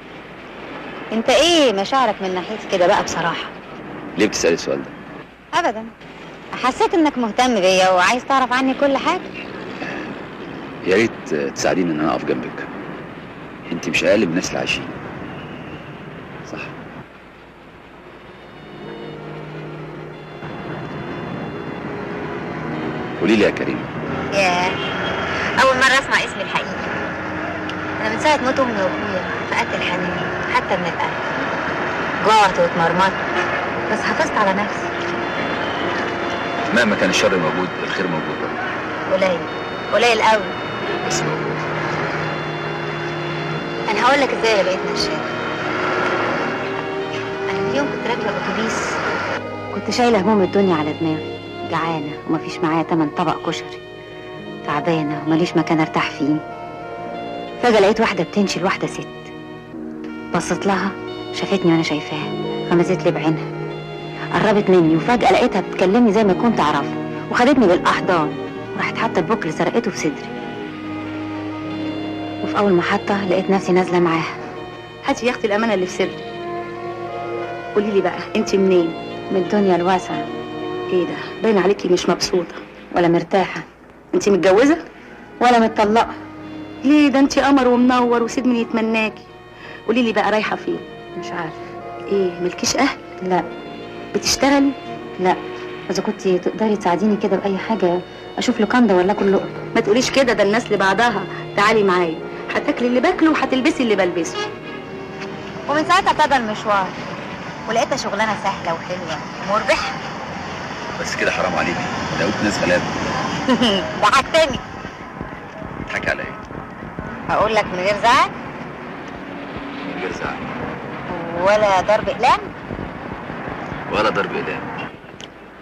انت ايه مشاعرك من ناحيتي كده بقى بصراحه؟ ليه بتسالي السؤال ده؟ ابدا، حسيت انك مهتم بيا وعايز تعرف عني كل حاجه. يا ريت تساعديني ان انا اقف جنبك. انت مش اقل من الناس اللي عايشين، صح؟ قولي لي يا كريمه. ياه، اول مره اسمع اسمي الحقيقي. انا من ساعه موت امي وابويا فقدت الحنين حتى من القلب. جوعت واتمرمطت بس حافظت على نفسي. مهما كان الشر موجود الخير موجود برضه. قليل قليل قوي بس موجود. انا هقول لك ازاي انا بقيت نشالة. انا في يوم كنت راكبه اتوبيس، كنت شايله هموم الدنيا على دماغي، جعانه ومفيش معايا 8 طبق كشري، تعبانه وماليش مكان ارتاح فيه. فجاه لقيت واحده بتنشل واحده ست، بصيت لها شافتني وانا شايفاها، غمزت لي بعينها، قربت مني وفجاه لقيتها بتكلمني زي ما كنت اعرفها وخدتني بالاحضان وراحت حاطه البوكل سرقته في صدري. وفي اول محطه لقيت نفسي نازله معاها. هاتي يا اختي الامانه اللي في صدري. قولي لي بقى انت منين؟ من الدنيا الواسعه. ايه ده؟ باين عليكي مش مبسوطه ولا مرتاحه. انت متجوزه ولا متطلقه. ليه؟ ده انت قمر ومنور وسيد من يتمناكي. قولي لي بقى رايحه فين؟ مش عارفه. ايه ملكيش اهل؟ لا. بتشتغلي؟ لا. اذا كنت تقدري تساعديني كده باي حاجه، اشوف لوكاندا ولا اكل لقمه. ما تقوليش كده، ده الناس اللي بعدها. تعالي معايا، هتاكلي اللي باكله وهتلبسي اللي بلبسه. ومن ساعتها ابتدى المشوار ولقيتها شغلانه سهله وحلوه ومربحه. بس كده حرام عليكي، ده قلت ناس غلابه. ضحكتني. تضحكي على ايه؟ هقول لك من غير زعل؟ من غير زعل. ولا ضرب اقلام؟ ولا ضرب اقلام.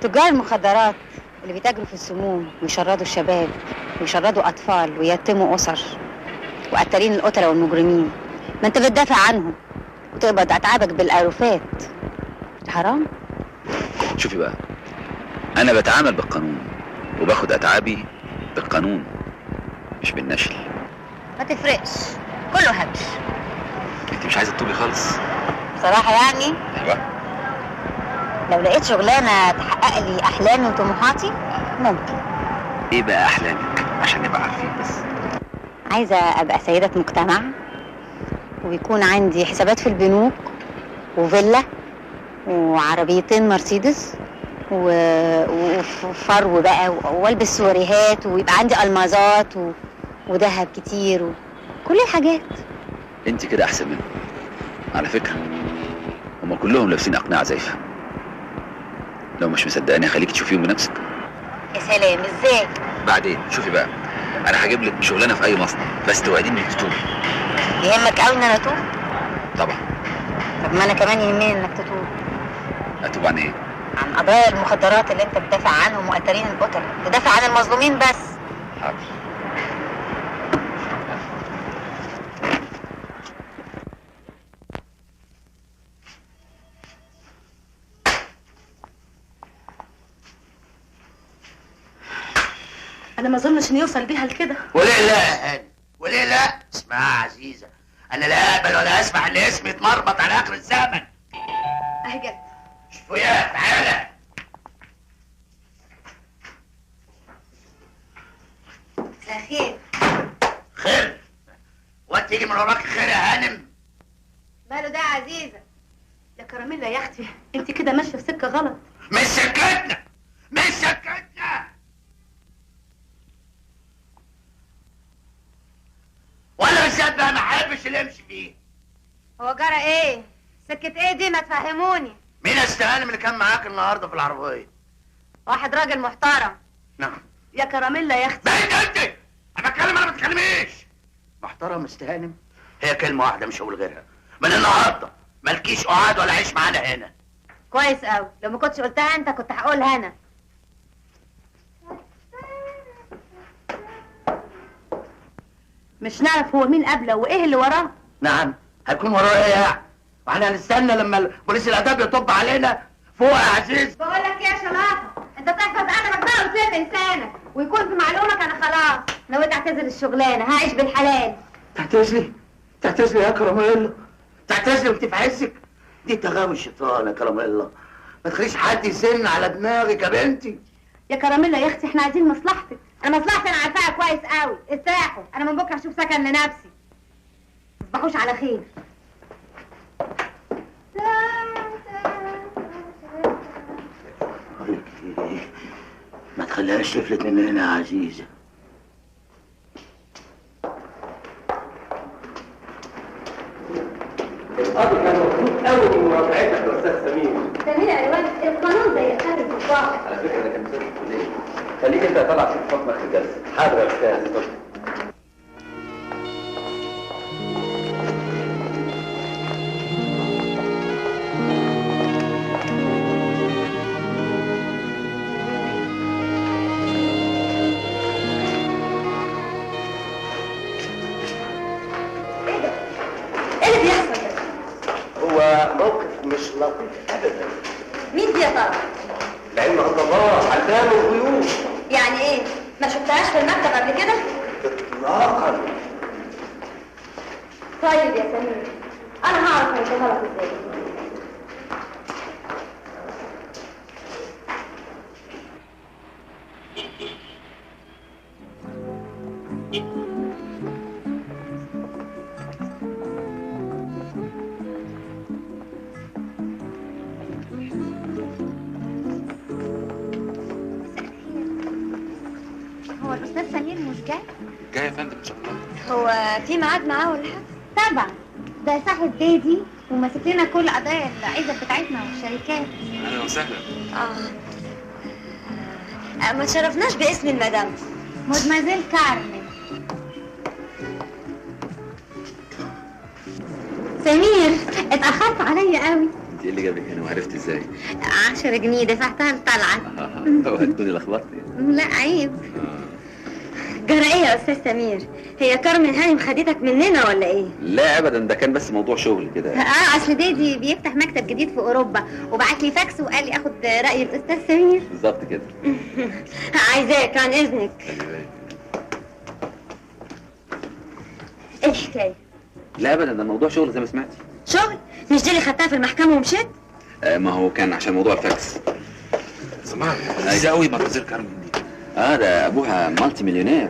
تجار المخدرات اللي بيتاجروا في السموم ويشردوا الشباب ويشردوا اطفال ويتموا اسر وقتالين القتله والمجرمين، ما انت بتدافع عنهم وتقبض اتعابك بالالوفات. حرام؟ شوفي بقى، انا بتعامل بالقانون وباخد اتعابي بالقانون مش بالنشل. ما تفرقش، كله هبش. انت مش عايزه تتوبي خالص؟ بصراحة يعني ايوه. لو لقيت شغلانة تحقق لي أحلامي وطموحاتي ممكن. ايه بقى احلامك عشان نبقى عارفين بس؟ عايزة أبقى سيدة مجتمع، ويكون عندي حسابات في البنوك وفيلا وعربيتين مرسيدس وفرو بقى والبس سوريهات ويبقى عندي المازات وذهب كتير وكل الحاجات. انت كده احسن منهم على فكره، هما كلهم لابسين اقنعه زيفه. لو مش مصدقاني خليك تشوفيهم بنفسك. يا سلام، ازاي؟ بعدين شوفي بقى، انا هجيب لك شغلانه في اي مصنع بس توعديني انك تتوبي. يهمك قوي ان انا اتوب؟ طبعا. طب ما انا كمان يهمني انك تتوب. اتوب عن ايه؟ عن قضايا المخدرات اللي انت بتدافع عنهم وقتالين القتله، تدافع عن المظلومين بس. حاضر. انا ما اظنش ان يوصل بيها لكده. وليه لا يا هاني؟ وليه لا؟ اسمعي يا عزيزه، انا لا اقبل ولا اسمح ان اسمي يتمرمط على اخر الزمن. اهي جت. شوفيها تعالى. مساء الخير. خير؟ وانت يجي من وراك خير يا هانم؟ ماله ده يا عزيزه؟ يا كراميلا يا اختي، انت كده ماشيه في سكه غلط. مش سكتنا، مش سكتنا. وانا بالذات بقى ما احبش اللي امشي فيه. هو جرى ايه؟ سكه ايه دي؟ ما تفهموني. مين استهانم اللي كان معاك النهارده في العربيه؟ واحد راجل محترم. نعم. يا كراميلا يا اختي. بعيد انت، انا بتكلم انا ما بتكلميش. محترم استهانم؟ هي كلمه واحده مش هقول غيرها. من النهارده مالكيش قعاد ولا عيش معانا هنا. كويس قوي، لو ما كنتش قلتها انت كنت هقولها انا. مش نعرف هو مين قبله وايه اللي وراه. نعم، هيكون وراه ايه يعني؟ واحنا هنستنى لما بوليس الاداب يطب علينا فوق يا عزيز؟ بقول لك ايه يا شلاطه، انت تحفظ قلبك بقى وتسيب انسانك ويكون في معلومك انا خلاص نويت اعتزل الشغلانه، هعيش بالحلال. تعتزلي؟ تعتزلي يا كراميلا؟ تعتزلي وانت في عزك؟ دي تغاوي الشيطان يا كراميلا، ما تخليش حد يسن على دماغك يا بنتي. يا كراميلا يا اختي احنا عايزين مصلحتك. انا مصلحتي انا عارفاها كويس قوي، ارتاحوا، انا من بكره هشوف سكن لنفسي. تصبحوش على خير. بقول لك ايه، ما تخليهاش تفلت مننا يا عزيزه. القاضي كان مبسوط قوي من موافقتك يا استاذ سمير. سمير يا الواد، القانون زي الخاتم في البحر. على فكره ده كان مسافر الكليه. خليك انت طالع في حكم اخر الجلسه. حاضر يا استاذ. ايه اللي بيحصل ده؟ هو موقف مش لطيف ابدا. مين دي يا ترى؟ العلم عند الله حلال الغيوب. يعني ايه؟ ما شفتهاش في المكتب قبل كده؟ اطلاقا. طيب يا سمير، انا هعرف اوصلها لك ازاي. هو الاستاذ سمير مش جاي؟ جاي يا فندم ان شاء الله. هو في ميعاد معاه ولا حاجه؟ طبعا، ده صاحب دادي وماسك لنا كل قضايا العزب بتاعتنا والشركات. اهلا وسهلا. ما تشرفناش باسم المدام مدمازيل كارمن. سمير، اتأخرت عليا قوي. انت ايه اللي جابك هنا وعرفت ازاي؟ 10 جنيه دفعتها لطلعت. هو هتكوني لخبطتي. لا عيب. جرى ايه يا استاذ سمير؟ هي كارمن هانم خدتك مننا ولا ايه؟ لا ابدا، ده كان بس موضوع شغل كده. اصل دادي بيفتح مكتب جديد في اوروبا وبعت لي فاكس وقال لي اخد راي الاستاذ سمير. بالظبط كده. عايزاك عن اذنك. الحكايه؟ لا ابدا، ده الموضوع شغل زي ما سمعتي. شغل؟ مش دي اللي خدتها في المحكمه ومشيت؟ ما هو كان عشان موضوع الفاكس. سمعت لذيذه قوي مناظير كارمن دي. ده ابوها مالتي مليونير.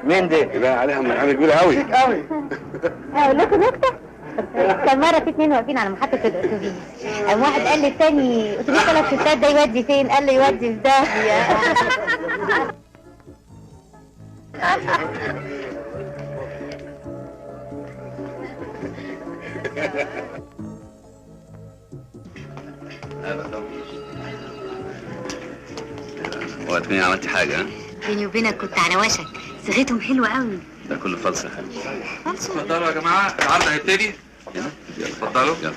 مين دي؟ لا عليها من حاجه كبيره قوي. قوي. اقول لكم نكته. كان مره في اتنين واقفين على محطه الاتوبيس، قام واحد قال للتاني اتوبيس 3 ستات ده يودي فين؟ قال له يودي في داهيه. وقتني عملتي حاجه؟ ها؟ بيني وبينك كنت على وشك، صيغتهم حلوه قوي. ده كله فلسفه. اتفضلوا يا جماعه، العرض هيبتدي. يلا اتفضلوا. يلا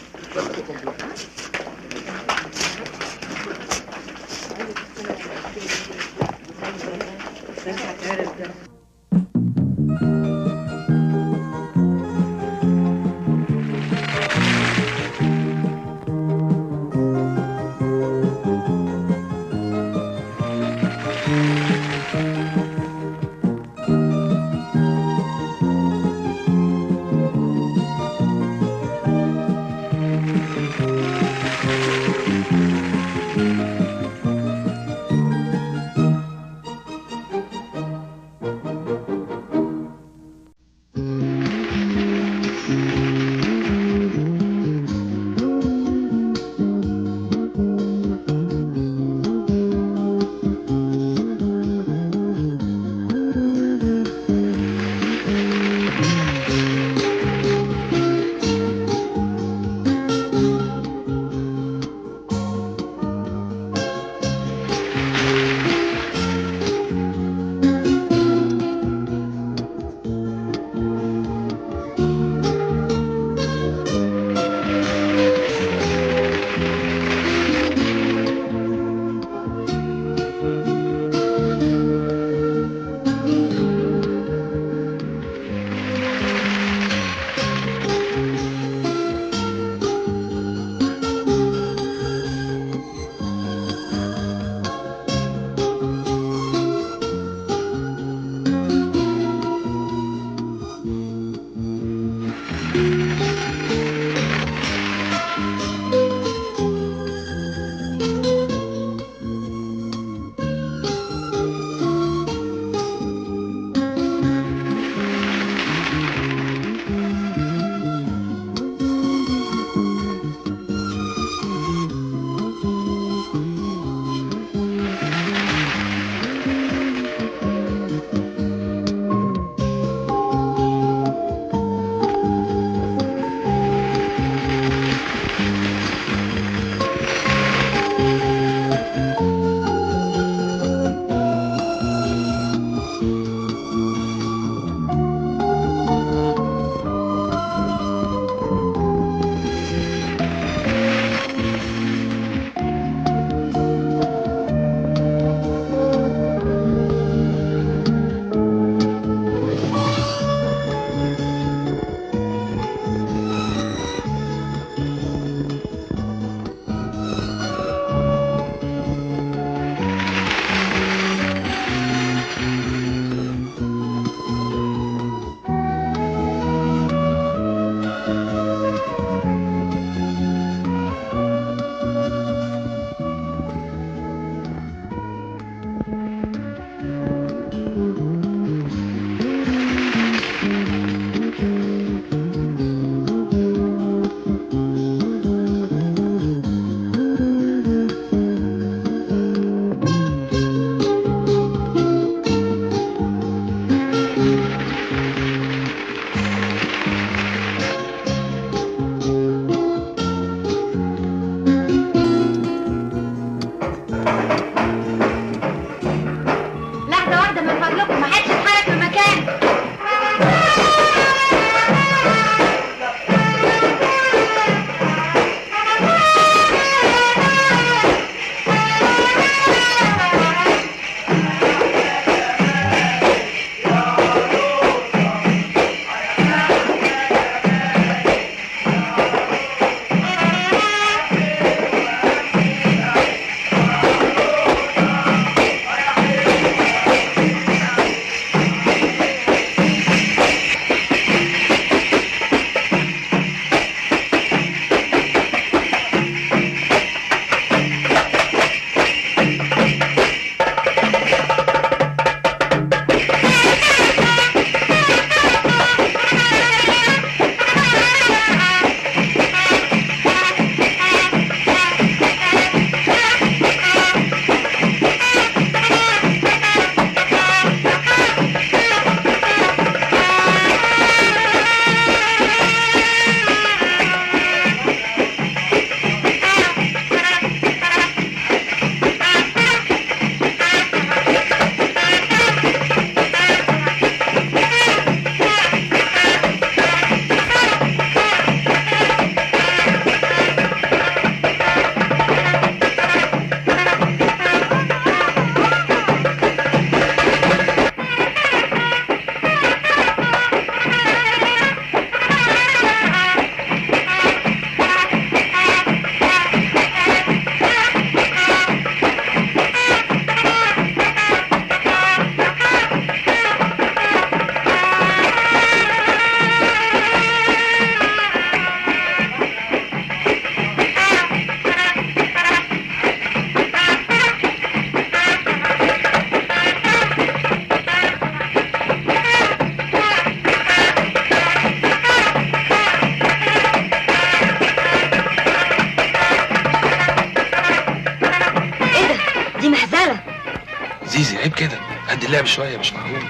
زيزي عيب كده، قد اللعب شويه مش معقول.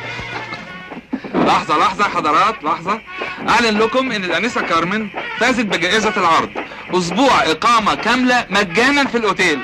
لحظه لحظه حضرات، لحظه. اعلن لكم ان الانسه كارمن فازت بجائزه العرض، اسبوع اقامه كامله مجانا في الاوتيل.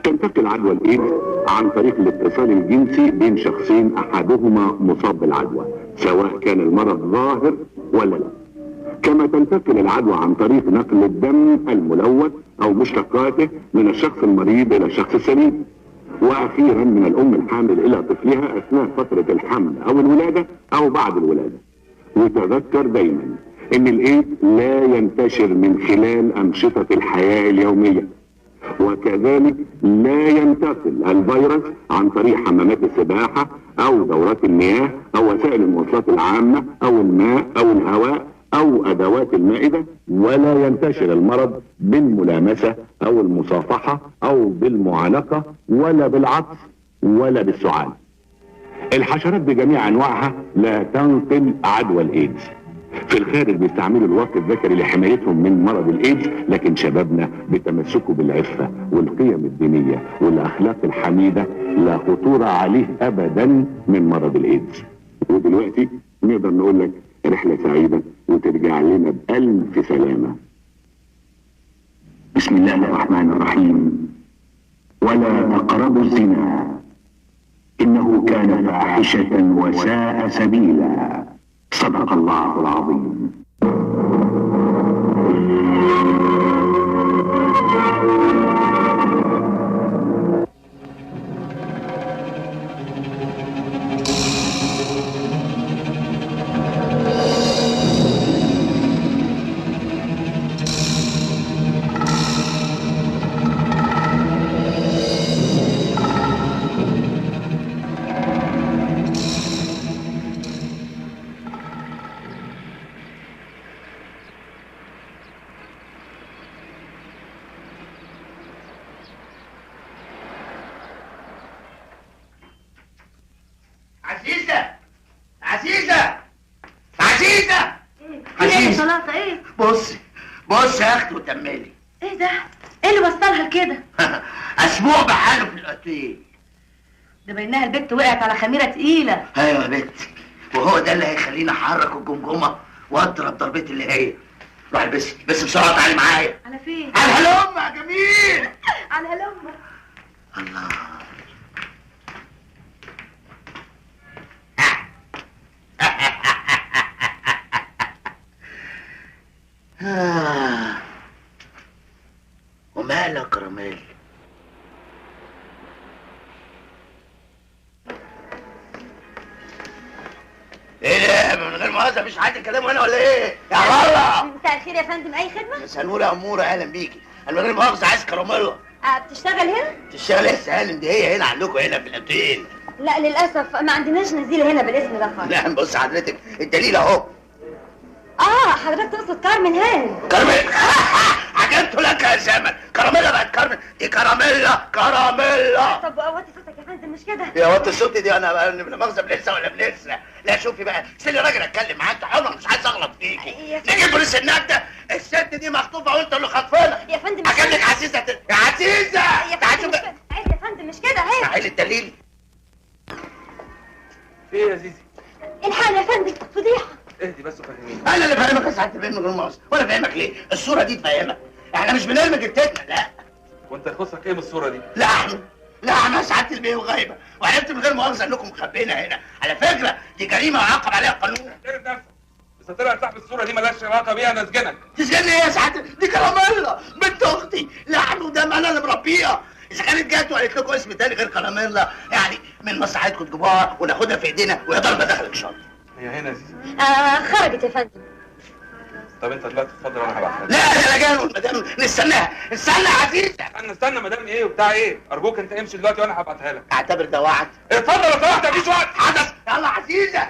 تنتقل عدوى الايدز عن طريق الاتصال الجنسي بين شخصين احدهما مصاب بالعدوى، سواء كان المرض ظاهر ولا لا. كما تنتقل العدوى عن طريق نقل الدم الملوث او مشتقاته من الشخص المريض الى الشخص السليم، واخيرا من الام الحامل الى طفلها اثناء فترة الحمل او الولادة او بعد الولادة. وتذكر دايما ان الايدز لا ينتشر من خلال انشطة الحياة اليومية، وكذلك لا ينتقل الفيروس عن طريق حمامات السباحة او دورات المياه او وسائل المواصلات العامة او الماء او الهواء او ادوات المائدة، ولا ينتشر المرض بالملامسة او المصافحة او بالمعانقة ولا بالعطس ولا بالسعال. الحشرات بجميع انواعها لا تنقل عدوى الايدز. في الخارج بيستعملوا الوقت الذكري لحمايتهم من مرض الايدز، لكن شبابنا بتمسكوا بالعفة والقيم الدينية والاخلاق الحميدة لا خطورة عليه ابدا من مرض الايدز. ودلوقتي نقدر نقول لك رحلة سعيدة وترجع لنا بألف سلامة. بسم الله الرحمن الرحيم. ولا تقربوا الزنا إنه كان فاحشة وساء سبيلا. صدق الله العظيم. بص يا اختي وتملي. ايه ده؟ ايه اللي وصلها لكده؟ اسبوع بحاله في الاوتيل. ده بينها البت وقعت على خميره تقيله. ايوه يا بنت، وهو ده اللي هيخليني احرك الجمجمه واضرب ضربتي اللي هي. روح البسي بس بسرعه، تعالي معايا. على فين؟ على الهلم يا جميل. على هلم. الله. ومالك يا كراميل؟ ايه ده؟ من غير مؤاخذة مش عايز تكلموا هنا ولا ايه؟ يا الله! مساء الخير يا فندم، اي خدمه؟ يا سنورة يا أمورة، أهلا بيكي. أنا من غير مؤاخذة عايز كراميلا. بتشتغل هنا؟ تشتغل ايه يا سالم؟ دي هي هنا عندكم هنا في الأوتيل. لا للاسف ما عندناش نزيله هنا بالاسم ده خالص. لا بص حضرتك، الدليل أهو. حضرتك تقصد كارمن هانم. كارمن. عجبت لك يا زمن. كراميلا بقت كارمن، دي كراميلا كراميلا. طب وطي صوتك يا فندم، مش كده؟ يا وطي صوتي دي انا لا مؤاخذة بنسى ولا بنسى. لا شوفي بقى، سيبي راجل اتكلم معاك، انت حرة مش عايز اغلط فيكي. نيجي بوليس النجدة، الست دي مخطوفة وانت اللي خاطفينها. يا فندم هجيب لك عزيزة يا عزيزة. يا فندم مش كده. يا فندم مش كده، عيب. تعالي الدليل. في ايه يا زيزي؟ الحال يا فندم، فضيحة. اهدي بس وفهميني. انا اللي فاهمك يا سعادة البيه من غير مؤاخذة، وانا فاهمك ليه؟ الصورة دي تفهمك. احنا مش بنرمي جتتنا، لا. وانت يخصك ايه بالصورة دي؟ لحم يا سعادة البيه وغايبة، وعرفت من غير مؤاخذة انكم مخبينها هنا. على فكرة دي جريمة ويعاقب عليها القانون. احترم نفسك. بس طلعت صاحب الصورة دي مالهاش علاقة بيها، انا اسجنك. تسجني ايه يا سعادة؟ دي كراميلا بنت اختي، لحم ودم، انا اللي مربيها. اذا كانت جت وقالت لكم اسم تاني غير كراميلا، يعني من مصلحتكم تجيبوها وناخدها في ايدينا وهي ضربة دخلك شر. هي هنا يا زيزي. خرجت يا فندم. طب انت دلوقتي اتفضل وانا هبعتها. لا يا رجال مدام نستناها، استنى يا عزيزة. استنى مدام ايه وبتاع ايه؟ ارجوك انت امشي دلوقتي وانا هبعتها لك. اعتبر ده وعد. اتفضل لو سمحت، مفيش وقت. حدث، يلا عزيزة.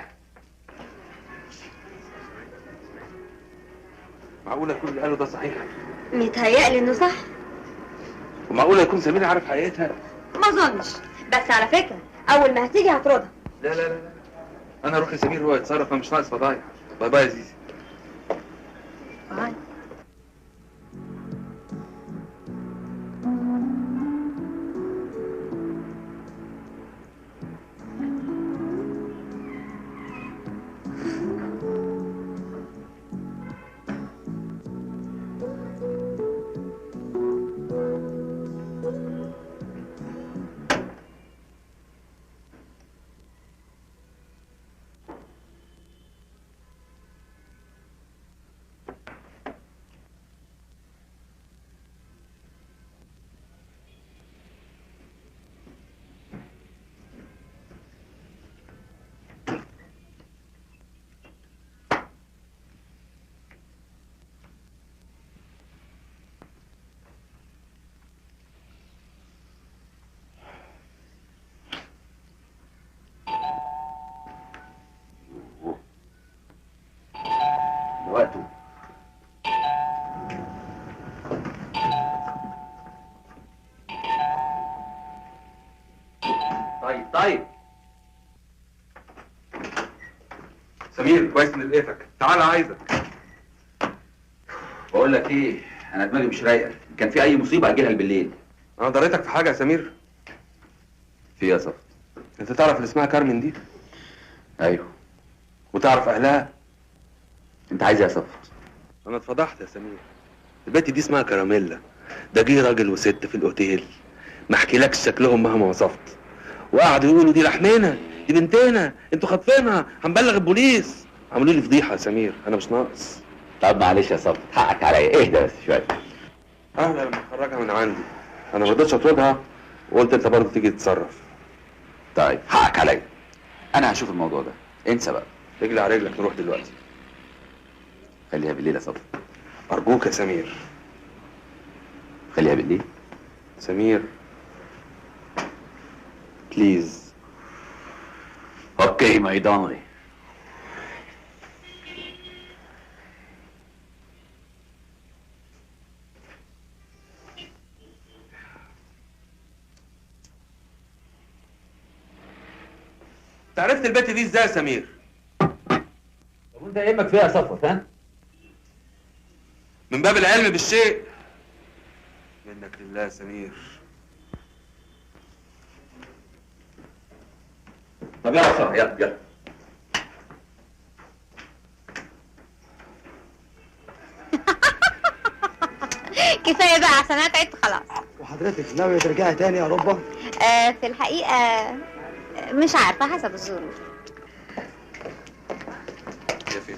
معقولة كل اللي قاله ده صحيح؟ متهيألي انه صح. ومعقولة يكون سمير عارف حقيقتها؟ ما اظنش، بس على فكرة اول ما هتيجي هتردها. لا لا لا لا، انا اروح لسمير هو يتصرف، انا مش ناقص فضايح. باي باي يا زيزي. باي. وقته. طيب سمير كويس اني لقيتك، تعالى عايزك. بقول لك ايه، انا دماغي مش رايقه، كان في اي مصيبه اجيلها بالليل. انا ضريتك في حاجه يا سمير؟ في يا صف. انت تعرف اللي اسمها كارمن دي؟ ايوه. وتعرف اهلها؟ انت عايز ايه يا صف؟ انا اتفضحت يا سمير. البنت دي اسمها كراميلا، ده جه راجل وست في الاوتيل، ما احكيلكش شكلهم مهما وصفت، وقعدوا يقولوا دي لحمنا، دي بنتنا، انتوا خاطفينها، هنبلغ البوليس. عملوا لي فضيحه يا سمير، انا مش ناقص. طب معلش يا صف، حقك عليا، اهدى بس شويه. انا لما اخرجها من عندي، انا ما رضيتش اطردها، وقلت انت برضه تيجي تتصرف. طيب حقك عليا، انا هشوف الموضوع ده، انسى بقى. رجلي على رجلك، نروح دلوقتي. خليها بالليل يا صف. ارجوك يا سمير. خليها بالليل. سمير بليز. اوكي ماي دارلينج. عرفت البت دي ازاي يا سمير؟ طب وانت يهمك فيها يا صفوت ها؟ من باب العلم بالشيء. منك لله يا سمير. طب يلا بسرعه، يلا. كفايه بقى عشان انا تعبت خلاص. وحضرتك ناوية ترجعي تاني يا اوروبا؟ في الحقيقه مش عارفه، حسب الظروف. يا فين؟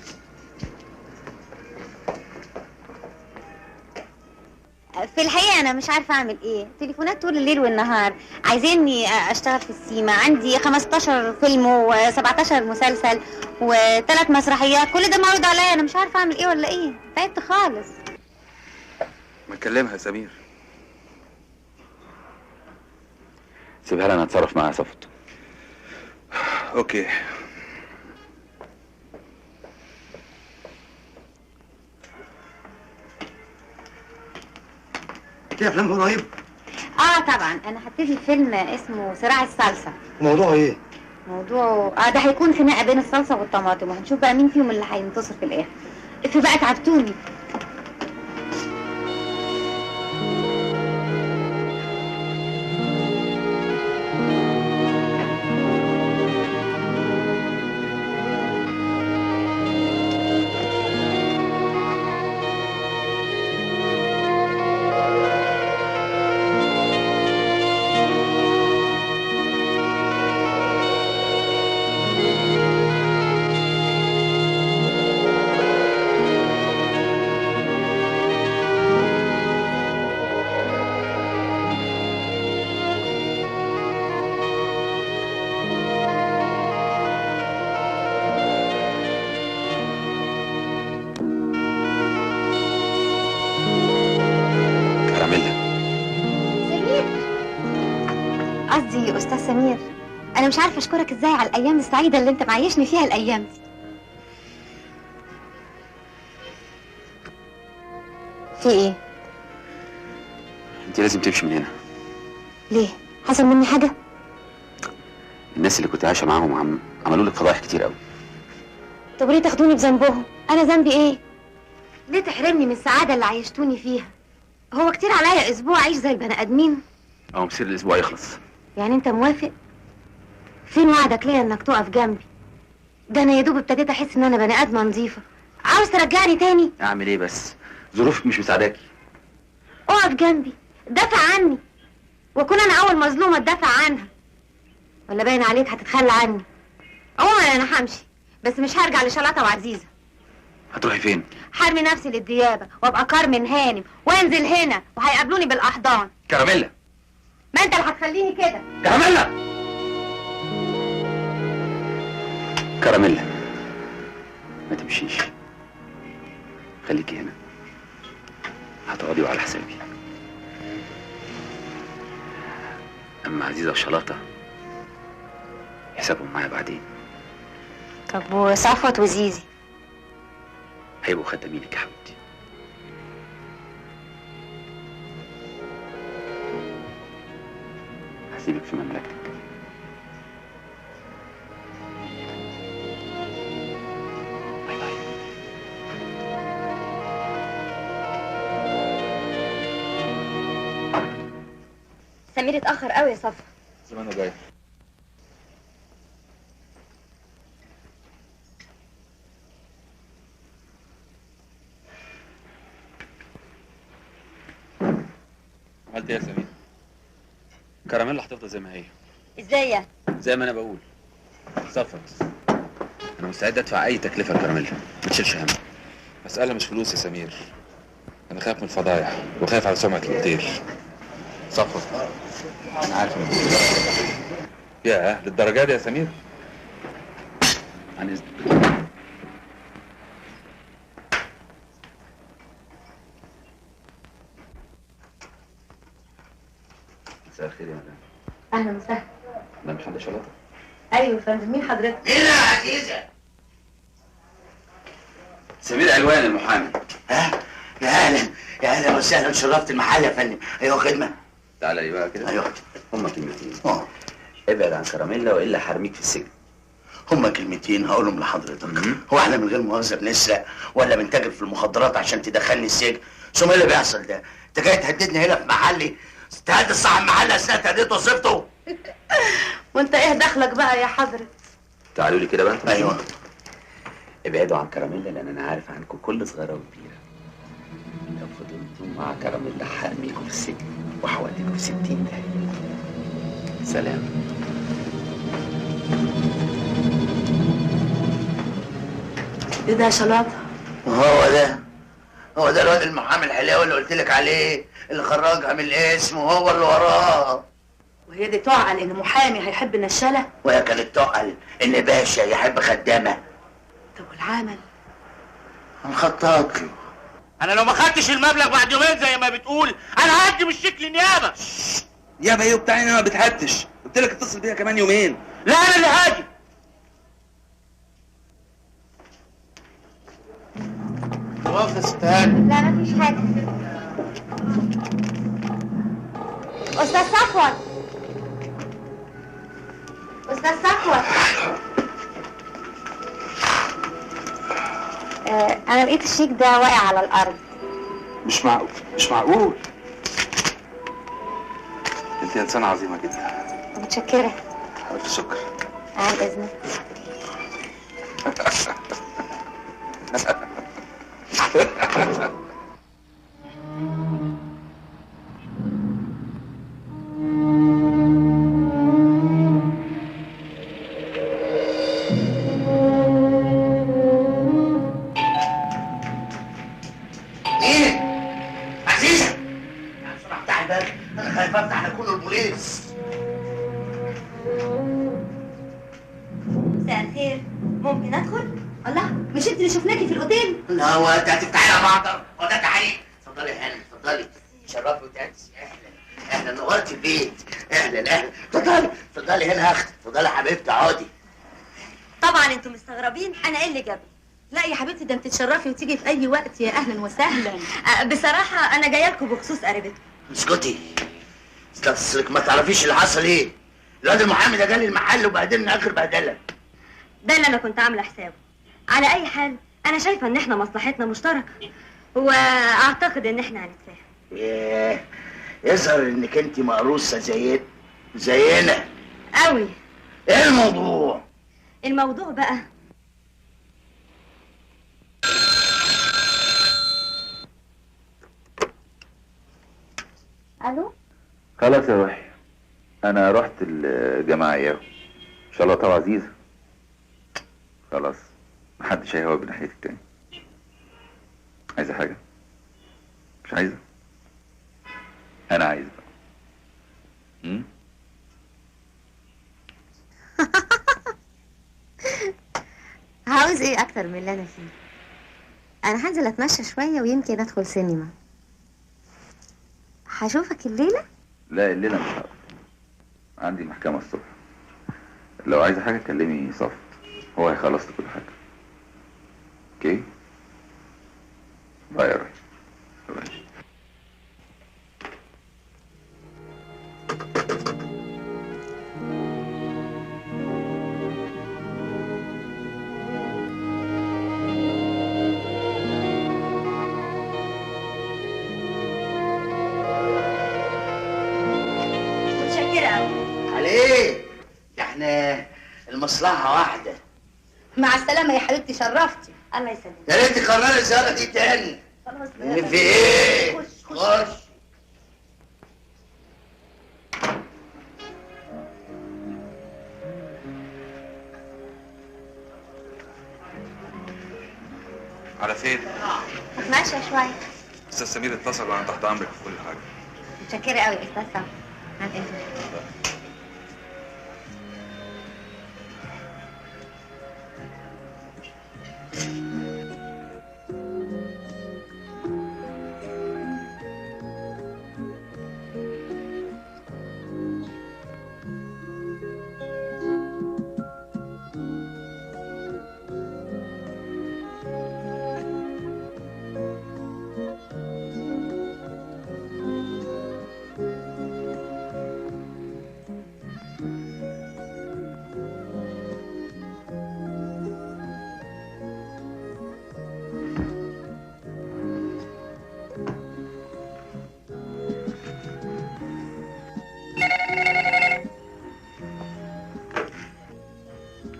في الحقيقه انا مش عارفه اعمل ايه، تليفونات طول الليل والنهار، عايزيني اشتغل في السيما، عندي 15 فيلم و17 مسلسل و3 مسرحيات، كل ده معروض عليا، انا مش عارفه اعمل ايه ولا ايه، تعبت خالص. ما نكلمها يا سمير. سيبها لي انا اتصرف معاها يا صفوت. اوكي. في افلام قريب؟ طبعا انا هبتدي فيلم اسمه صراع الصلصه. موضوعه ايه؟ موضوعه ده هيكون خناقه بين الصلصه والطماطم، وهنشوف بقى مين فيهم اللي هينتصر في الاخر. في بقى تعبتوني. قصدي استاذ سمير، انا مش عارفه اشكرك ازاي على الايام السعيده اللي انت معيشني فيها الايام دي. في ايه؟ انت لازم تمشي من هنا. ليه؟ حصل مني حاجه؟ الناس اللي كنت عايشه معاهم عملوا لك فضايح كتير قوي. طب ليه تاخدوني بذنبهم؟ انا ذنبي ايه؟ ليه تحرمني من السعاده اللي عيشتوني فيها؟ هو كتير عليا اسبوع اعيش زي البني ادمين؟ مصير الاسبوع يخلص. يعني انت موافق؟ فين وعدك ليا انك تقف جنبي؟ ده انا يا دوب ابتديت احس ان انا بني ادمه نظيفه. عاوز ترجعني تاني؟ اعمل ايه بس؟ ظروفك مش مساعداكي. اقف جنبي، دافع عني، واكون انا اول مظلومه تدافع عنها. ولا باين عليك هتتخلى عني؟ عموما انا همشي، بس مش هرجع لشلاطه وعزيزه. هتروحي فين؟ حرمي نفسي للديابه وابقى كارمن هانم وانزل هنا وهيقابلوني بالاحضان. كراميلا، ما انت اللي هتخليني كده. كراميلا، كراميلا، ما تمشيش، خليكي هنا، هتقعدي وعلى حسابي. اما عزيزه وشلاطه حسابهم معايا بعدين. طب وصفوت وزيزي؟ هيبقوا خدامينك يا حبيبتي. هسيبك في مملكتك. باي باي. سمير اتأخر قوي يا صفا. زمانه جاي. عملت ايه يا سمير؟ كراميلا هتفضل زي ما هي. ازاي يعني؟ زي ما انا بقول. صفت، انا مستعد ادفع اي تكلفه لكراميلا، ما تشيلش هم. مسألة مش فلوس يا سمير، انا خايف من الفضايح وخايف على سمعة الاوتيل. صفت، انا عارف انك ياه للدرجة دي يا سمير؟ عن اذنك. مساء الخير يا مدام. اهلا وسهلا. مدام حمد شلاطه. ايوه يا فندم، مين حضرتك؟ ايه يا عزيزه؟ سمير علوان المحامي. يا اهلا يا اهلا وسهلا، شرفت المحل يا فندم. ايوه خدمه. تعالى لي بقى كده. ايوه هما كلمتين. ابعد عن كراميلا والا هرميك في السجن. هما كلمتين هقولهم لحضرتك. هو احنا من غير مؤاخذه بنسرق ولا بنتاجر في المخدرات عشان تدخلني السجن؟ ثم ايه اللي بيحصل ده؟ انت جاي تهددني هنا في محلي؟ تهدد صاحب المحل اثناء تهديد وظيفته؟ وانت ايه دخلك بقى يا حضرة؟ تعالوا لي كده بقى انتوا. ايوه. ابعدوا عن كراميلا لان انا عارف عنكم كل صغيره وكبيره. لو فضلتوا مع كراميلا هرميكم في السجن وهوديكم في 60 داهيه. سلام. ايه ده يا شلاطه؟ هو ده الواد المحامي الحلاوي اللي قلت لك عليه، اللي خرجها من الاسم وهو اللي وراه. وهي دي تعقل ان محامي هيحب نشاله؟ وهي كانت تعقل ان باشا يحب خدامه. طب والعمل؟ هنخطط له. انا لو ما خدتش المبلغ بعد يومين زي ما بتقول انا هقدم الشيك للنيابه. نيابه ايه وبتاع؟ انا ما بتهتش، قلت لك اتصل بيها كمان يومين. لا انا اللي هاجي. واقف يا ست هاني. لا مفيش حاجة. أستاذ صفوت. أستاذ صفوت. أنا لقيت الشيك ده واقع على الأرض. مش معقول، مش معقول. انت انسانه عظيمه جدا. متشكرة. الف شكر. عن إذنك. مين؟ عزيزة. يا بسرعة افتح الباب، أنا خايف أفتح لكل البوليس. مساء الخير. ممكن أدخل؟ الله، مش أنت اللي شفناكي في الأوتيل؟ لا هو أنت هتفتحي لها معطر؟ هو ده تحقيق؟ اتفضلي يا هاني، اتفضلي. شرفي وتأنسي. أهلا نورتي البيت. أهلا. اتفضلي هنا يا أختي، اتفضلي يا حبيبتي اقعدي. طبعا انتوا مستغربين انا ايه اللي جابني. لا يا حبيبتي ده انت تشرفي وتيجي في اي وقت، يا اهلا وسهلا. بصراحه انا جايه لكم بخصوص قريبتكم. اسكتي. اصلك ما تعرفيش اللي حصل ايه. الواد المحامي ده جالي المحل وبهدلنا اخر بهدله. ده اللي انا كنت عامله حسابه. على اي حال انا شايفه ان احنا مصلحتنا مشتركه، واعتقد ان احنا هنتفاهم. ياه، يظهر انك انت مقروصه زينا قوي. ايه الموضوع؟ الموضوع بقى ألو؟ خلاص يا روحي، انا رحت الجماعه ان شاء الله طبعا عزيزه. خلاص محدش هيهوى بناحية التاني. عايزة حاجة؟ مش عايزة؟ أنا عايزة. عاوز ايه اكتر من اللي انا فيه؟ انا هنزل اتمشى شويه ويمكن ادخل سينما. هشوفك الليله؟ لا الليلة مش هقدر، عندي محكمة الصبح. لو عايزة حاجة كلمي صفت، هو هيخلص كل حاجة. اوكي؟ باي يا روحي. باي. عليه ده احنا المصلحة واحدة. مع السلامه يا حبيبتي، شرفتي. الله يسلمك. يا ريت تكرري الزيارة دي تاني. خلاص اللي في ايه؟ خش. على فين؟ اتمشى شويه. استاذ سمير اتصل وانا تحت امرك في كل حاجه. متشكره قوي يا استاذ سامي. عن اذنك.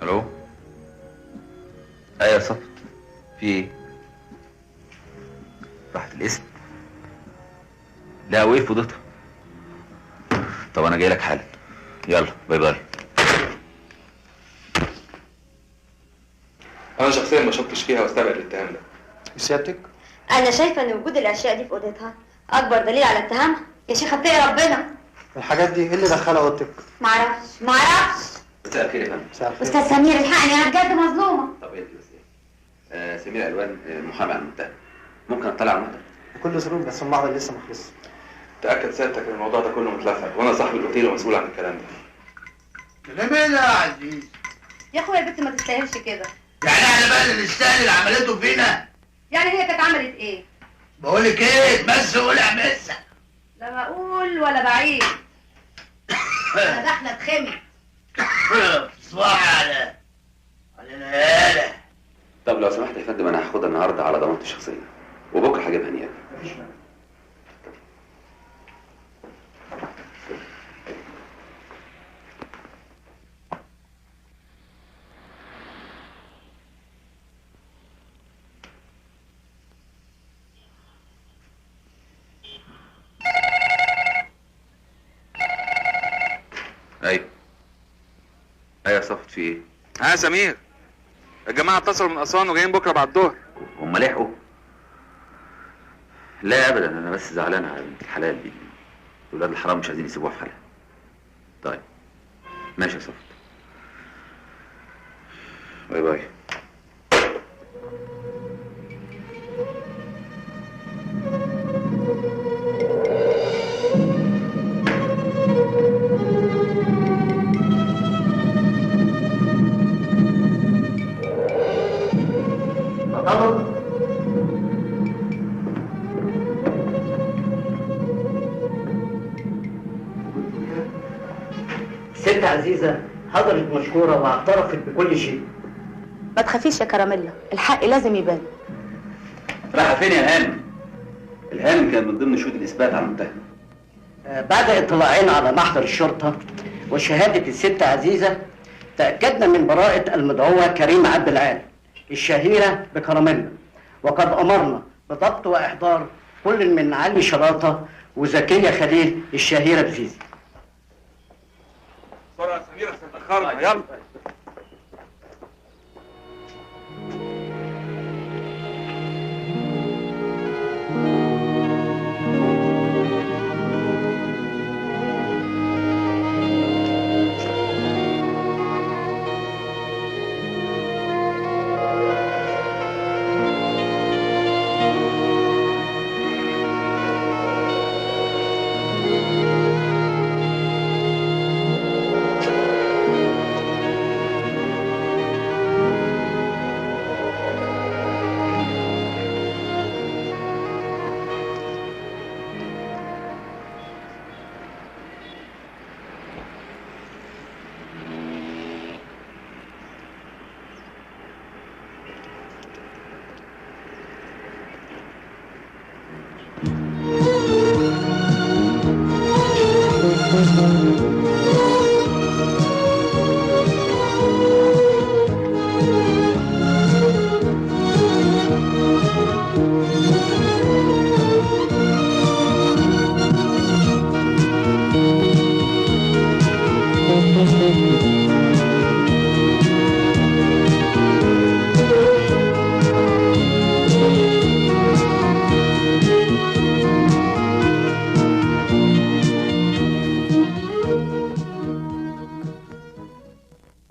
الو. ايوه يا صفت، في ايه؟ راحت الاسم؟ لا وايه فضيتها؟ طب انا جاي لك حالا. يلا باي باي. انا شخصيا ما شكتش فيها واستبعد الاتهام ده. سيادتك؟ انا شايفه ان وجود الاشياء دي في اوضتها اكبر دليل على اتهامها. يا شيخه اتقي ربنا. الحاجات دي ايه اللي دخلها اوضتك؟ معرفش. مساء الخير يا فندم. مساء الخير. استاذ سمير الحقني انا بجد مظلومه. طب ايه بس ايه؟ سمير الوان، محامي عن المتهم. ممكن اطلع على المحضر؟ بكل سرور، بس المعرض لسه ما خلصش. تاكد سيادتك ان الموضوع ده كله متلفق، وانا صاحب الاوتيل ومسؤول عن الكلام ده. كلام ايه ده يا عزيز؟ يا اخويا البنت ما تستاهلش كده. يعني احنا بقى اللي نستاهل اللي عملته فينا؟ يعني هي كانت عملت ايه؟ بقول لك ايه، تمس ولا مسه؟ لا بقول ولا بعيد. انا داخله اتخمي. صباح على الهاله. طب لو سمحت يا فندم، انا هاخدها النهارده على ضمانتي الشخصيه، وبكره هجيبها نيابه. مفيش مانع. ايوه ايوه يا صفت، في ايه؟ يا سمير، الجماعه اتصلوا من اسوان وجايين بكره بعد الظهر. هم لحقوا؟ لا ابدا، انا بس زعلان على بنت الحلال دي. ولاد الحرام مش عايزين يسيبوها في حالها. طيب ماشي يا صفت، باي باي. ست عزيزة حضرت مشكورة واعترفت بكل شيء. ما تخافيش يا كراميلا، الحق لازم يبان. رايحه فين يا هانم؟ الهانم كان من ضمن شهود الاثبات على المتهم. بعد اطلاعنا على محضر الشرطة وشهادة الست عزيزة، تأكدنا من براءة المدعوة كريمة عبد العال الشهيرة بكراميلا، وقد أمرنا بضبط وإحضار كل من علي شراطة وزكية خليل الشهيرة بزيزي. بسرعه يا سمير عشان اتاخرنا، يلا. Thank you.